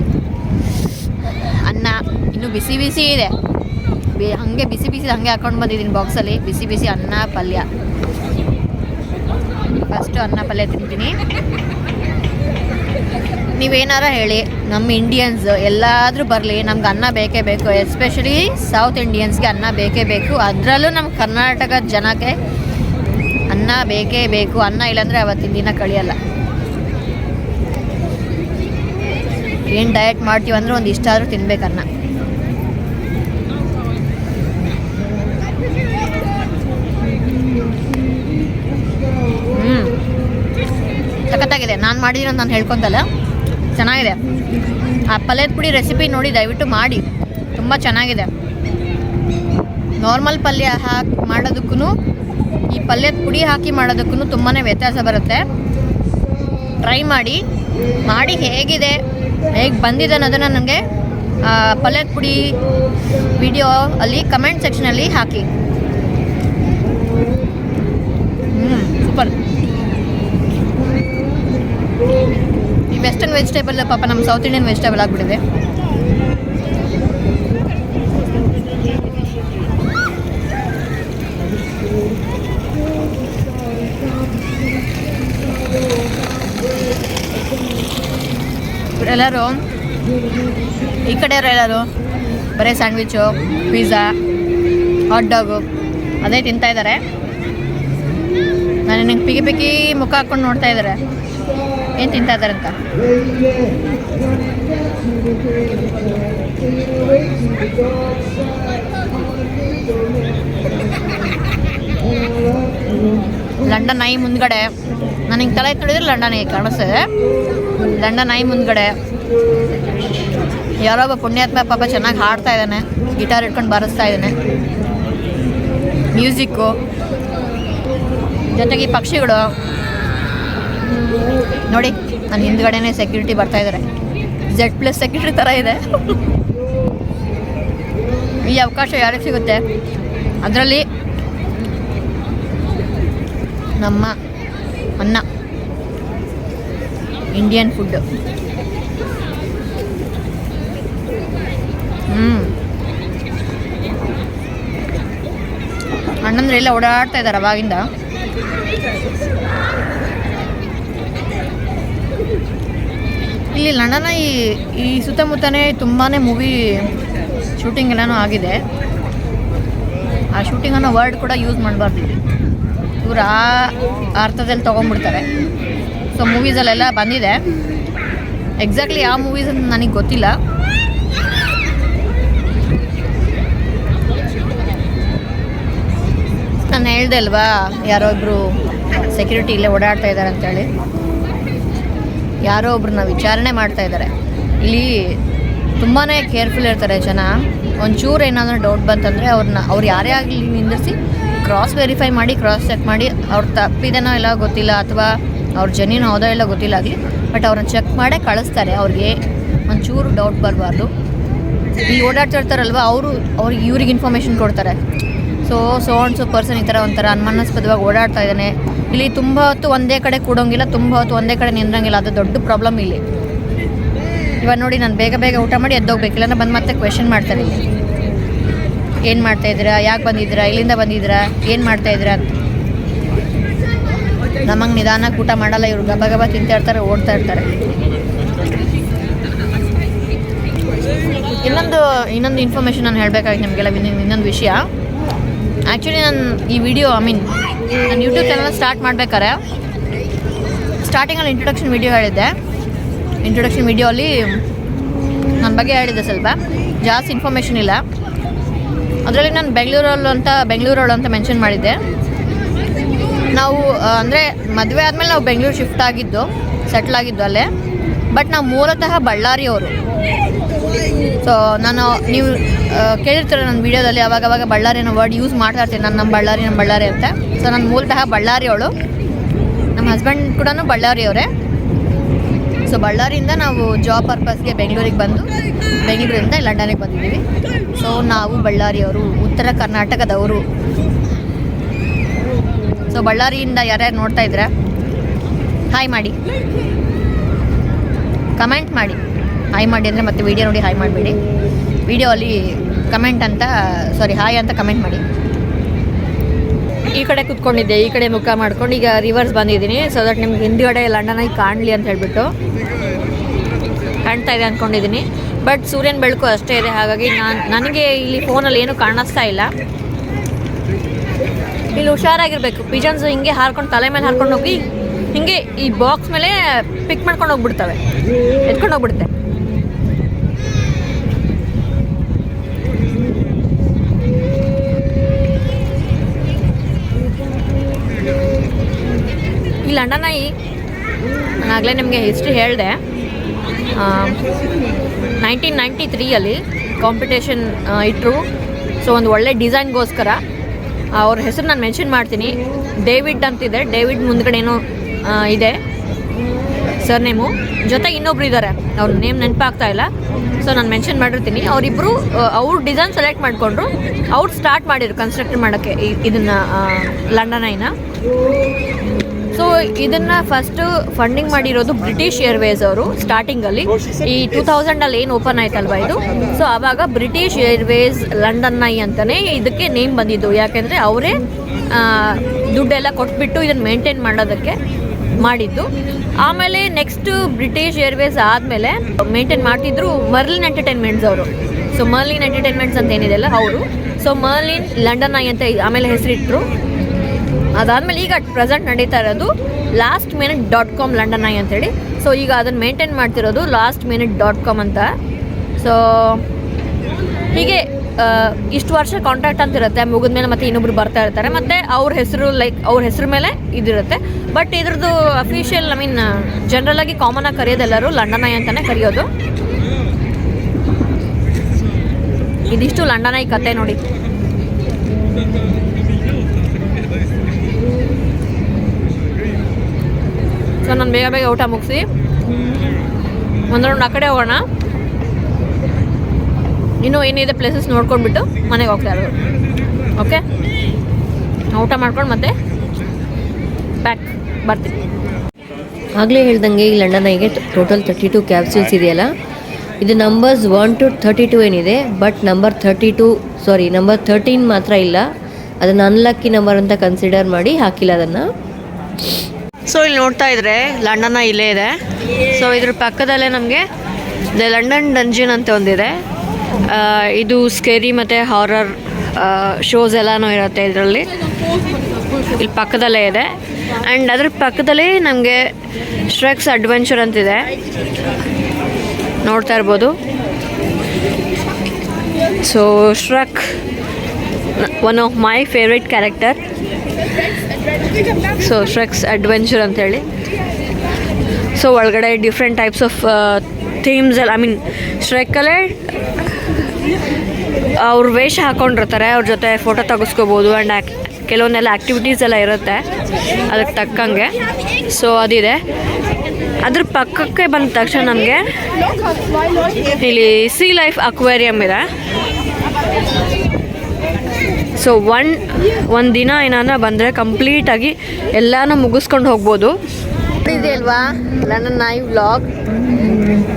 ಅನ್ನ ಇನ್ನೂ ಬಿಸಿ ಬಿಸಿ ಇದೆ, ಹಾಗೆ ಬಿಸಿ ಹಾಗೆ ಹಾಕ್ಕೊಂಡು ಬಂದಿದ್ದೀನಿ ಬಾಕ್ಸಲ್ಲಿ. ಬಿಸಿ ಅನ್ನ ಪಲ್ಯ. ಫಸ್ಟು ಅನ್ನ ಪಲ್ಯ ತಿಂತೀನಿ. ನೀವೇನಾರ ಹೇಳಿ, ನಮ್ಮ ಇಂಡಿಯನ್ಸ್ ಎಲ್ಲಾದರೂ ಬರಲಿ, ನಮ್ಗೆ ಅನ್ನ ಬೇಕೇ ಬೇಕು. ಎಸ್ಪೆಷಲಿ ಸೌತ್ ಇಂಡಿಯನ್ಸ್ಗೆ ಅನ್ನ ಬೇಕೇ ಬೇಕು. ಅದರಲ್ಲೂ ನಮ್ಮ ಕರ್ನಾಟಕದ ಜನಕ್ಕೆ ಅನ್ನ ಬೇಕೇ ಬೇಕು. ಅನ್ನ ಇಲ್ಲಾಂದರೆ ಅವತ್ತಿನ ದಿನ ಕಳಿಯಲ್ಲ. ಏನು ಡಯಟ್ ಮಾಡ್ತೀವಂದ್ರೆ ಒಂದು ಇಷ್ಟಾದರೂ ತಿನ್ಬೇಕು ಅನ್ನ. ಸಖತ್ತಾಗಿದೆ. ನಾನು ಮಾಡಿರೋ ನಾನು ಹೇಳ್ಕೊತಲ್ಲ, ಚೆನ್ನಾಗಿದೆ. ಆ ಪಲ್ಯದ ಪುಡಿ ರೆಸಿಪಿ ನೋಡಿ ದಯವಿಟ್ಟು ಮಾಡಿ, ತುಂಬ ಚೆನ್ನಾಗಿದೆ. ನಾರ್ಮಲ್ ಪಲ್ಯ ಹಾಕಿ ಮಾಡೋದಕ್ಕೂ ಈ ಪಲ್ಯದ ಪುಡಿ ಹಾಕಿ ಮಾಡೋದಕ್ಕೂ ತುಂಬಾ ವ್ಯತ್ಯಾಸ ಬರುತ್ತೆ. ಟ್ರೈ ಮಾಡಿ ಹೇಗಿದೆ, ಹೇಗೆ ಬಂದಿದೆ ಅನ್ನೋದನ್ನು ನನಗೆ ಪಲ್ಯದ ಪುಡಿ ವಿಡಿಯೋ ಅಲ್ಲಿ ಕಮೆಂಟ್ ಸೆಕ್ಷನಲ್ಲಿ ಹಾಕಿ. ಸೂಪರ್. ಈ ವೆಸ್ಟರ್ನ್ ವೆಜಿಟೇಬಲ್ ಪಾಪ ನಮ್ಮ ಸೌತ್ ಇಂಡಿಯನ್ ವೆಜಿಟೇಬಲ್ ಆಗಿಬಿಟ್ಟಿದೆ. ಎಲ್ಲರೂ ಈ ಕಡೆಯವರು ಎಲ್ಲರೂ ಬರೀ ಸ್ಯಾಂಡ್ವಿಚ್ಚು, ಪಿಜ್ಜಾ, ಹಾಟ್ ಡಾಗು ಅದೇ ತಿಂತಾಯಿದ್ದಾರೆ. ನಾನು ನಿಂಗೆ ಪಿಗಿ ಮುಖ ಹಾಕ್ಕೊಂಡು ನೋಡ್ತಾ ಇದ್ದಾರೆ ಏನು ತಿಂತಾ ಇದ್ದಾರೆ ಅಂತ. ಲಂಡನ್ ಐ ಮುಂದ್ಗಡೆ ನಾನು ಹಿಂಗೆ ತಲೆ ನೋಡಿದ್ರೆ ಲಂಡನ್ ಐ ಕಾಣಿಸ್ತದೆ. ಲಂಡನ್ ಐ ಮುಂದ್ಗಡೆ ಯಾರೊಬ್ಬ ಪುಣ್ಯಾತ್ಮ ಪಾಪ ಚೆನ್ನಾಗಿ ಹಾಡ್ತಾ ಇದ್ದಾನೆ, ಗಿಟಾರ್ ಇಟ್ಕೊಂಡು ಬಾರಿಸ್ತಾ ಇದ್ದಾನೆ. ಮ್ಯೂಸಿಕ್ಕು ಜೊತೆಗೆ ಈ ಪಕ್ಷಿಗಳು ನೋಡಿ. ನನ್ನ ಹಿಂದ್ಗಡೆನೇ ಸೆಕ್ಯೂರಿಟಿ ಬರ್ತಾ ಇದ್ದಾರೆ, Z+ ಸೆಕ್ಯೂರಿಟಿ ಥರ ಇದೆ. ಈ ಅವಕಾಶ ಯಾರಿಗೆ ಸಿಗುತ್ತೆ? ಅದರಲ್ಲಿ ನಮ್ಮ ಅನ್ನ, ಇಂಡಿಯನ್ ಫುಡ್ಡು. ಅಣ್ಣಂದ್ರೆಲ್ಲ ಓಡಾಡ್ತಾ ಇದ್ದಾರೆ ಅವಾಗಿಂದ. ಇಲ್ಲಿ ಲಂಡನ್ನ ಈ ಸುತ್ತಮುತ್ತನೇ ತುಂಬಾ ಮೂವಿ ಶೂಟಿಂಗ್ ಎಲ್ಲನೂ ಆಗಿದೆ. ಆ ಶೂಟಿಂಗ್ ಅನ್ನೋ ವರ್ಡ್ ಕೂಡ ಯೂಸ್ ಮಾಡಬಾರ್ದು. ಇವರು ಆ ಅರ್ಥದಲ್ಲಿ ತೊಗೊಂಡ್ಬಿಡ್ತಾರೆ. ಸೊ ಮೂವೀಸಲ್ಲೆಲ್ಲ ಬಂದಿದೆ. ಎಕ್ಸಾಕ್ಟ್ಲಿ ಯಾವ ಮೂವೀಸ್ ಅಂತ ನನಗೆ ಗೊತ್ತಿಲ್ಲ. ನಾನು ಹೇಳ್ದೆ ಅಲ್ವಾ, ಯಾರೋ ಒಬ್ಬರು ಸೆಕ್ಯೂರಿಟಿ ಇಲ್ಲೇ ಓಡಾಡ್ತಾ ಇದ್ದಾರೆ ಅಂತೇಳಿ. ಯಾರೋ ಒಬ್ರನ್ನ ವಿಚಾರಣೆ ಮಾಡ್ತಾ ಇದ್ದಾರೆ. ಇಲ್ಲಿ ತುಂಬಾ ಕೇರ್ಫುಲ್ ಇರ್ತಾರೆ ಜನ. ಒಂಚೂರು ಏನಾದರೂ ಡೌಟ್ ಬಂತಂದರೆ ಅವ್ರು ಯಾರೇ ಆಗಲಿ ನಿಂದಿರಿಸಿ ಕ್ರಾಸ್ ವೆರಿಫೈ ಮಾಡಿ, ಕ್ರಾಸ್ ಚೆಕ್ ಮಾಡಿ, ಅವ್ರು ತಪ್ಪಿದೇನೋ ಇಲ್ಲ ಗೊತ್ತಿಲ್ಲ, ಅಥವಾ ಅವ್ರ ಜೆನ್ಯೂನ್ ಹೌದೋ ಇಲ್ಲ ಗೊತ್ತಿಲ್ಲ ಆಗಲಿ, ಬಟ್ ಅವ್ರನ್ನ ಚೆಕ್ ಮಾಡೇ ಕಳಿಸ್ತಾರೆ. ಅವ್ರಿಗೆ ಒಂಚೂರು ಡೌಟ್ ಬರಬಾರ್ದು. ಇಲ್ಲಿ ಓಡಾಡ್ತಿರ್ತಾರಲ್ವ, ಅವ್ರಿಗೆ ಇವ್ರಿಗೆ ಇನ್ಫಾರ್ಮೇಷನ್ ಕೊಡ್ತಾರೆ. ಸೊ ಪರ್ಸನ್ ಈ ಥರ ಒಂಥರ ಅನುಮಾನಾಸ್ಪದವಾಗಿ ಓಡಾಡ್ತಾ ಇದ್ದಾನೆ. ಇಲ್ಲಿ ತುಂಬ ಹೊತ್ತು ಒಂದೇ ಕಡೆ ಕೂಡೋಂಗಿಲ್ಲ, ತುಂಬ ಹೊತ್ತು ಒಂದೇ ಕಡೆ ನಿಂದ್ರಂಗಿಲ್ಲ. ಅದು ದೊಡ್ಡ ಪ್ರಾಬ್ಲಮ್ ಇಲ್ಲಿ. ಇವಾಗ ನೋಡಿ, ನಾನು ಬೇಗ ಊಟ ಮಾಡಿ ಎದ್ದೋಗ್ಬೇಕಿಲ್ಲ, ನಾನು ಬಂದು ಮತ್ತೆ ಕ್ವೆಶನ್ ಮಾಡ್ತಾರೆ. ಇಲ್ಲಿ ಏನು ಮಾಡ್ತಾಯಿದ್ದೀರಾ, ಯಾಕೆ ಬಂದಿದ್ದೀರಾ, ಇಲ್ಲಿಂದ ಬಂದಿದ್ದೀರಾ, ಏನು ಮಾಡ್ತಾಯಿದ್ದೀರಾ ಅಂತ. ನಮಗೆ ನಿಧಾನಕ್ಕೆ ಊಟ ಮಾಡಲ್ಲ ಇವರು. ಗಬ ತಿಂತಾ ಇರ್ತಾರೆ, ಓಡ್ತಾ ಇರ್ತಾರೆ. ಇನ್ನೊಂದು ಇನ್ಫಾರ್ಮೇಷನ್ ನಾನು ಹೇಳಬೇಕಾಗಿತ್ತು ನಿಮಗೆಲ್ಲ. ಇನ್ನೊಂದು ವಿಷಯ, ಆ್ಯಕ್ಚುಲಿ ನಾನು ಈ ವಿಡಿಯೋ ನಾನು ಯೂಟ್ಯೂಬ್ ಚಾನಲ್ ಸ್ಟಾರ್ಟ್ ಮಾಡ್ಬೇಕಾರೆ ಸ್ಟಾರ್ಟಿಂಗಲ್ಲಿ ಇಂಟ್ರೊಡಕ್ಷನ್ ವಿಡಿಯೋ ಹೇಳಿದ್ದೆ. ಇಂಟ್ರೊಡಕ್ಷನ್ ವಿಡಿಯೋಲಿ ನನ್ನ ಬಗ್ಗೆ ಹೇಳಿದ್ದೆ, ಸ್ವಲ್ಪ ಜಾಸ್ತಿ ಇನ್ಫಾರ್ಮೇಷನ್ ಇಲ್ಲ ಅದರಲ್ಲಿ. ನಾನು ಬೆಂಗಳೂರವಳು ಅಂತ ಮೆನ್ಷನ್ ಮಾಡಿದ್ದೆ. ನಾವು ಅಂದರೆ ಮದುವೆ ಆದಮೇಲೆ ನಾವು ಬೆಂಗಳೂರು ಶಿಫ್ಟ್ ಆಗಿದ್ದು, ಸೆಟ್ಲ್ ಆಗಿದ್ದು ಅಲ್ಲೇ. ಬಟ್ ನಾವು ಮೂಲತಃ ಬಳ್ಳಾರಿಯವರು. ಸೊ ನೀವು ಕೇಳಿರ್ತೀರ ನನ್ನ ವೀಡಿಯೋದಲ್ಲಿ ಅವಾಗವಾಗ ಬಳ್ಳಾರಿ ಅನ್ನೋ ವರ್ಡ್ ಯೂಸ್ ಮಾಡ್ತಾ ಇರ್ತೀನಿ. ನಮ್ಮ ಬಳ್ಳಾರಿ ಅಂತ. ಸೊ ನಾನು ಮೂಲತಃ ಬಳ್ಳಾರಿಯವಳು. ನಮ್ಮ ಹಸ್ಬೆಂಡ್ ಕೂಡ ಬಳ್ಳಾರಿಯವರೇ. ಸೊ ಬಳ್ಳಾರಿಯಿಂದ ನಾವು ಜಾಬ್ ಪರ್ಪಸ್ಗೆ ಬೆಂಗಳೂರಿಗೆ ಬಂದು, ಬೆಂಗಳೂರಿಂದ ಲಂಡನ್ಗೆ ಬಂದಿದ್ದೀವಿ. ಸೊ ನಾವು ಬಳ್ಳಾರಿಯವರು, ಉತ್ತರ ಕರ್ನಾಟಕದವರು. ಸೊ ಬಳ್ಳಾರಿಯಿಂದ ಯಾರ್ಯಾರು ನೋಡ್ತಾ ಇದ್ರೆ ಹಾಯ್ ಮಾಡಿ, ಕಮೆಂಟ್ ಮಾಡಿ. ಹಾಯ್ ಮಾಡಿ ಅಂದರೆ ಮತ್ತೆ ವೀಡಿಯೋ ನೋಡಿ ಹಾಯ್ ಮಾಡಬೇಡಿ. ವೀಡಿಯೋ ಅಲ್ಲಿ ಹಾಯ್ ಅಂತ ಕಮೆಂಟ್ ಮಾಡಿ. ಈ ಕಡೆ ಕೂತ್ಕೊಂಡಿದ್ದೆ, ಈ ಕಡೆ ಮುಖ ಮಾಡ್ಕೊಂಡು ಈಗ ರಿವರ್ಸ್ ಬಂದಿದ್ದೀನಿ. ಸೊ ದಟ್ ನಿಮ್ಗೆ ಹಿಂದ್ಗಡೆ ಲಂಡನಾಗಿ ಕಾಣಲಿ ಅಂತ ಹೇಳ್ಬಿಟ್ಟು ಕಾಣ್ತಾ ಇದೆ ಅಂದ್ಕೊಂಡಿದ್ದೀನಿ. ಬಟ್ ಸೂರ್ಯನ ಬೆಳಕು ಅಷ್ಟೇ ಇದೆ, ಹಾಗಾಗಿ ನನಗೆ ಇಲ್ಲಿ ಫೋನಲ್ಲಿ ಏನೂ ಕಾಣಿಸ್ತಾ ಇಲ್ಲ. ಇಲ್ಲಿ ಹುಷಾರಾಗಿರ್ಬೇಕು. ಪಿಜನ್ಸ್ ಹಿಂಗೆ ಹಾರ್ಕೊಂಡು ತಲೆ ಮೇಲೆ ಹಾರ್ಕೊಂಡು ಹೋಗಿ ಹಿಂಗೆ ಈ ಬಾಕ್ಸ್ ಮೇಲೆ ಪಿಕ್ ಮಾಡ್ಕೊಂಡು ಹೋಗ್ಬಿಡ್ತವೆ, ಎತ್ಕೊಂಡು ಹೋಗ್ಬಿಡುತ್ತೆ. ಈ ಲಂಡನ್ ನಾಯಿ ನಾನಾಗಲೇ ನಿಮಗೆ ಹಿಸ್ಟ್ರಿ ಹೇಳಿದೆ. 1993 ಕಾಂಪಿಟೇಷನ್ ಇಟ್ಟರು. ಸೊ ಒಂದು ಒಳ್ಳೆ ಡಿಸೈನ್ಗೋಸ್ಕರ ಅವ್ರ ಹೆಸರು ನಾನು ಮೆನ್ಷನ್ ಮಾಡ್ತೀನಿ. ಡೇವಿಡ್ ಅಂತಿದೆ. ಡೇವಿಡ್ ಮುಂದ್ಗಡೆ ಏನೋ ಇದೆ ಸರ್ ನೇಮು. ಜೊತೆಗೆ ಇನ್ನೊಬ್ರು ಇದ್ದಾರೆ, ಅವ್ರ ನೇಮ್ ನೆನಪಾಗ್ತಾ ಇಲ್ಲ. ಸೊ ನಾನು ಮೆನ್ಷನ್ ಮಾಡಿರ್ತೀನಿ. ಅವರಿಬ್ಬರು ಅವ್ರ ಡಿಸೈನ್ ಸೆಲೆಕ್ಟ್ ಮಾಡಿಕೊಂಡ್ರು. ಅವ್ರು ಸ್ಟಾರ್ಟ್ ಮಾಡಿದ್ರು ಕನ್ಸ್ಟ್ರಕ್ಟ್ ಮಾಡೋಕ್ಕೆ ಇದನ್ನು ಲಂಡನ್ ಐನ. ಸೊ ಇದನ್ನು ಫಸ್ಟು ಫಂಡಿಂಗ್ ಮಾಡಿರೋದು ಬ್ರಿಟಿಷ್ ಏರ್ವೇಸ್ ಅವರು ಸ್ಟಾರ್ಟಿಂಗಲ್ಲಿ. ಈ 2000 ಏನು ಓಪನ್ ಆಯ್ತಲ್ವ ಇದು. ಸೊ ಆವಾಗ ಬ್ರಿಟಿಷ್ ಏರ್ವೇಸ್ ಲಂಡನ್ ಐ ಅಂತಲೇ ಇದಕ್ಕೆ ನೇಮ್ ಬಂದಿದ್ದು. ಯಾಕೆಂದರೆ ಅವರೇ ದುಡ್ಡೆಲ್ಲ ಕೊಟ್ಬಿಟ್ಟು ಇದನ್ನು ಮೇಂಟೈನ್ ಮಾಡೋದಕ್ಕೆ ಮಾಡಿದ್ದು. ಆಮೇಲೆ ನೆಕ್ಸ್ಟ್ ಬ್ರಿಟಿಷ್ ಏರ್ವೇಸ್ ಆದಮೇಲೆ ಮೇಂಟೈನ್ ಮಾಡ್ತಿದ್ರು ಮರ್ಲಿನ್ ಎಂಟರ್ಟೈನ್ಮೆಂಟ್ಸ್ ಅವರು. ಸೊ ಮರ್ಲಿನ್ ಎಂಟರ್ಟೈನ್ಮೆಂಟ್ಸ್ ಅಂತ ಏನಿದೆಲ್ಲ ಅವರು. ಸೊ ಮರ್ಲಿನ್ ಲಂಡನ್ ಐ ಅಂತ ಆಮೇಲೆ ಹೆಸರಿಟ್ಟರು. ಅದಾದಮೇಲೆ ಈಗ ಪ್ರೆಸೆಂಟ್ ನಡೀತಾ ಇರೋದು lastminute.com ಲಂಡನ್ ಐ ಅಂತೇಳಿ. ಸೊ ಈಗ ಅದನ್ನು ಮೇಂಟೈನ್ ಮಾಡ್ತಿರೋದು lastminute.com ಅಂತ. ಸೊ ಹೀಗೆ ಇಷ್ಟು ವರ್ಷ ಕಾಂಟ್ರಾಕ್ಟ್ ಅಂತ ಇರುತ್ತೆ. ಮುಗಿದ್ಮೇಲೆ ಮತ್ತೆ ಇನ್ನೊಬ್ರು ಬರ್ತಾ ಇರ್ತಾರೆ, ಮತ್ತು ಅವ್ರ ಹೆಸರು ಮೇಲೆ ಇದಿರುತ್ತೆ. ಬಟ್ ಇದ್ರದ್ದು ಅಫಿಷಿಯಲ್ ಜನರಲ್ ಆಗಿ ಕಾಮನ್ ಆಗಿ ಕರೆಯೋದೆಲ್ಲರೂ ಲಂಡನ್ ಐ ಅಂತಲೇ ಕರೆಯೋದು. ಇದಿಷ್ಟು ಲಂಡನ್ ಐ ಕತೆ ನೋಡಿ. ಸೊ ನಾನು ಬೇಗ ಊಟ ಮುಗಿಸಿ ಒಂದು ರೌಂಡ್ ಆ ಕಡೆ ಹೋಗೋಣ. ಇನ್ನೂ ಏನಿದೆ ಪ್ಲೇಸಸ್ ನೋಡ್ಕೊಂಡ್ಬಿಟ್ಟು ಮನೆಗೆ ಹೋಗ್ತಾ ಇರೋದು. ಓಕೆ, ಊಟ ಮಾಡ್ಕೊಂಡು ಮತ್ತೆ ಬ್ಯಾಕ್ ಬರ್ತೀನಿ. ಆಗಲೇ ಹೇಳ್ದಂಗೆ ಈ ಲಂಡನ್ ಐಗೆ ಟೋಟಲ್ 32 ಕ್ಯಾಪ್ಸೂಲ್ಸ್ ಇದೆಯಲ್ಲ. ಇದು ನಂಬರ್ಸ್ 1 to 32 ಏನಿದೆ. ಬಟ್ ನಂಬರ್ 13 ಮಾತ್ರ ಇಲ್ಲ. ಅದನ್ನು ಅನ್ಲಕ್ಕಿ ನಂಬರ್ ಅಂತ ಕನ್ಸಿಡರ್ ಮಾಡಿ ಹಾಕಿಲ್ಲ ಅದನ್ನು. ಸೊ ಇಲ್ಲಿ ನೋಡ್ತಾ ಇದ್ರೆ ಲಂಡನ್ ಇಲ್ಲೇ ಇದೆ. ಸೊ ಇದ್ರ ಪಕ್ಕದಲ್ಲೇ ನಮಗೆ ದ ಲಂಡನ್ ಡಂಜನ್ ಅಂತ ಒಂದಿದೆ. ಇದು ಸ್ಕೇರಿ ಮತ್ತು ಹಾರರ್ ಶೋಸ್ ಎಲ್ಲನೂ ಇರುತ್ತೆ ಇದರಲ್ಲಿ. ಇಲ್ಲಿ ಪಕ್ಕದಲ್ಲೇ ಇದೆ. ಆ್ಯಂಡ್ ಅದ್ರ ಪಕ್ಕದಲ್ಲಿ ನಮಗೆ ಶ್ರೆಕ್ಸ್ ಅಡ್ವೆಂಚರ್ ಅಂತಿದೆ, ನೋಡ್ತಾ ಇರ್ಬೋದು. So Shrek one of my favourite character. So Shrek's adventure ಅಂತೇಳಿ. ಸೊ ಒಳಗಡೆ ಡಿಫ್ರೆಂಟ್ ಟೈಪ್ಸ್ ಆಫ್ ಥೀಮ್ಸ್ ಎಲ್ಲ, ಐ ಮೀನ್ ಶ್ರೆಕ್ಕಲ್ಲೇ ಅವ್ರ ವೇಷ ಹಾಕ್ಕೊಂಡಿರ್ತಾರೆ, ಅವ್ರ ಜೊತೆ ಫೋಟೋ ತೆಗೆಸ್ಕೋಬೋದು. ಆ್ಯಂಡ್ ಕೆಲವೊಂದೆಲ್ಲ ಆ್ಯಕ್ಟಿವಿಟೀಸ್ ಎಲ್ಲ ಇರುತ್ತೆ ಅದಕ್ಕೆ ತಕ್ಕಂಗೆ. ಸೊ ಅದಿದೆ. ಅದ್ರ ಪಕ್ಕಕ್ಕೆ ಬಂದ ತಕ್ಷಣ ನಮಗೆ ಇಲ್ಲಿ ಸೀ ಲೈಫ್ ಅಕ್ವೇರಿಯಮ್ ಇದೆ. ಸೊ ಒಂದು ದಿನ ಏನಾರ ಬಂದರೆ ಕಂಪ್ಲೀಟಾಗಿ ಎಲ್ಲನೂ ಮುಗಿಸ್ಕೊಂಡು ಹೋಗ್ಬೋದು. ಇದೆ ಅಲ್ವಾ ಲಂಡನ್ ಐ ವ್ಲಾಗ್.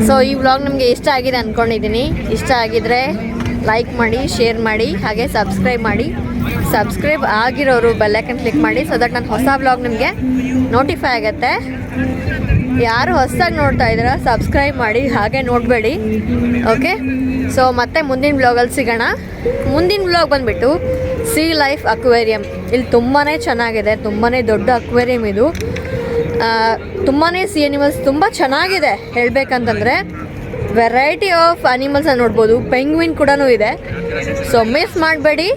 ಸೊ ಈ ವ್ಲಾಗ್ ನಮಗೆ ಇಷ್ಟ ಆಗಿದೆ ಅಂದ್ಕೊಂಡಿದ್ದೀನಿ. ಇಷ್ಟ ಆಗಿದ್ರೆ ಲೈಕ್ ಮಾಡಿ, ಶೇರ್ ಮಾಡಿ, ಹಾಗೆ ಸಬ್ಸ್ಕ್ರೈಬ್ ಮಾಡಿ. ಸಬ್ಸ್ಕ್ರೈಬ್ ಆಗಿರೋರು ಬೆಲ್ಲೈಕನ್ ಕ್ಲಿಕ್ ಮಾಡಿ, ಸೊ ದಟ್ ನನ್ನ ಹೊಸ ವ್ಲಾಗ್ ನಿಮಗೆ ನೋಟಿಫೈ ಆಗುತ್ತೆ. ಯಾರು ಹೊಸದಾಗಿ ನೋಡ್ತಾ ಇದ್ದೀರಾ ಸಬ್ಸ್ಕ್ರೈಬ್ ಮಾಡಿ, ಹಾಗೆ ನೋಡಬೇಡಿ. ಓಕೆ, ಸೊ ಮತ್ತೆ ಮುಂದಿನ ವ್ಲಾಗಲ್ಲಿ ಸಿಗೋಣ. ಮುಂದಿನ ವ್ಲಾಗ್ ಬಂದುಬಿಟ್ಟು ಸೀ ಲೈಫ್ ಅಕ್ವೇರಿಯಮ್. ಇಲ್ಲಿ ತುಂಬಾ ಚೆನ್ನಾಗಿದೆ, ತುಂಬಾ ದೊಡ್ಡ ಅಕ್ವೇರಿಯಮ್ ಇದು. ತುಂಬಾ ಸಿ ಅನಿಮಲ್ಸ್ ತುಂಬ ಚೆನ್ನಾಗಿದೆ ಹೇಳಬೇಕಂತಂದರೆ. ವೆರೈಟಿ ಆಫ್ ಅನಿಮಲ್ಸನ್ನು ನೋಡ್ಬೋದು. ಪೆಂಗ್ವಿನ್ ಕೂಡ ಇದೆ. ಸೊ ಮಿಸ್ ಮಾಡಬೇಡಿ.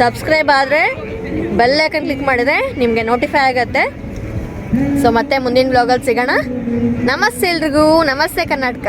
ಸಬ್ಸ್ಕ್ರೈಬ್ ಆದರೆ ಬೆಲ್ ಐಕನ್ ಕ್ಲಿಕ್ ಮಾಡಿದರೆ ನಿಮಗೆ ನೋಟಿಫೈ ಆಗುತ್ತೆ. ಸೊ ಮತ್ತೆ ಮುಂದಿನ ವ್ಲಾಗಲ್ಲಿ ಸಿಗೋಣ. ನಮಸ್ತೆ ಎಲ್ರಿಗೂ. ನಮಸ್ತೆ ಕರ್ನಾಟಕ.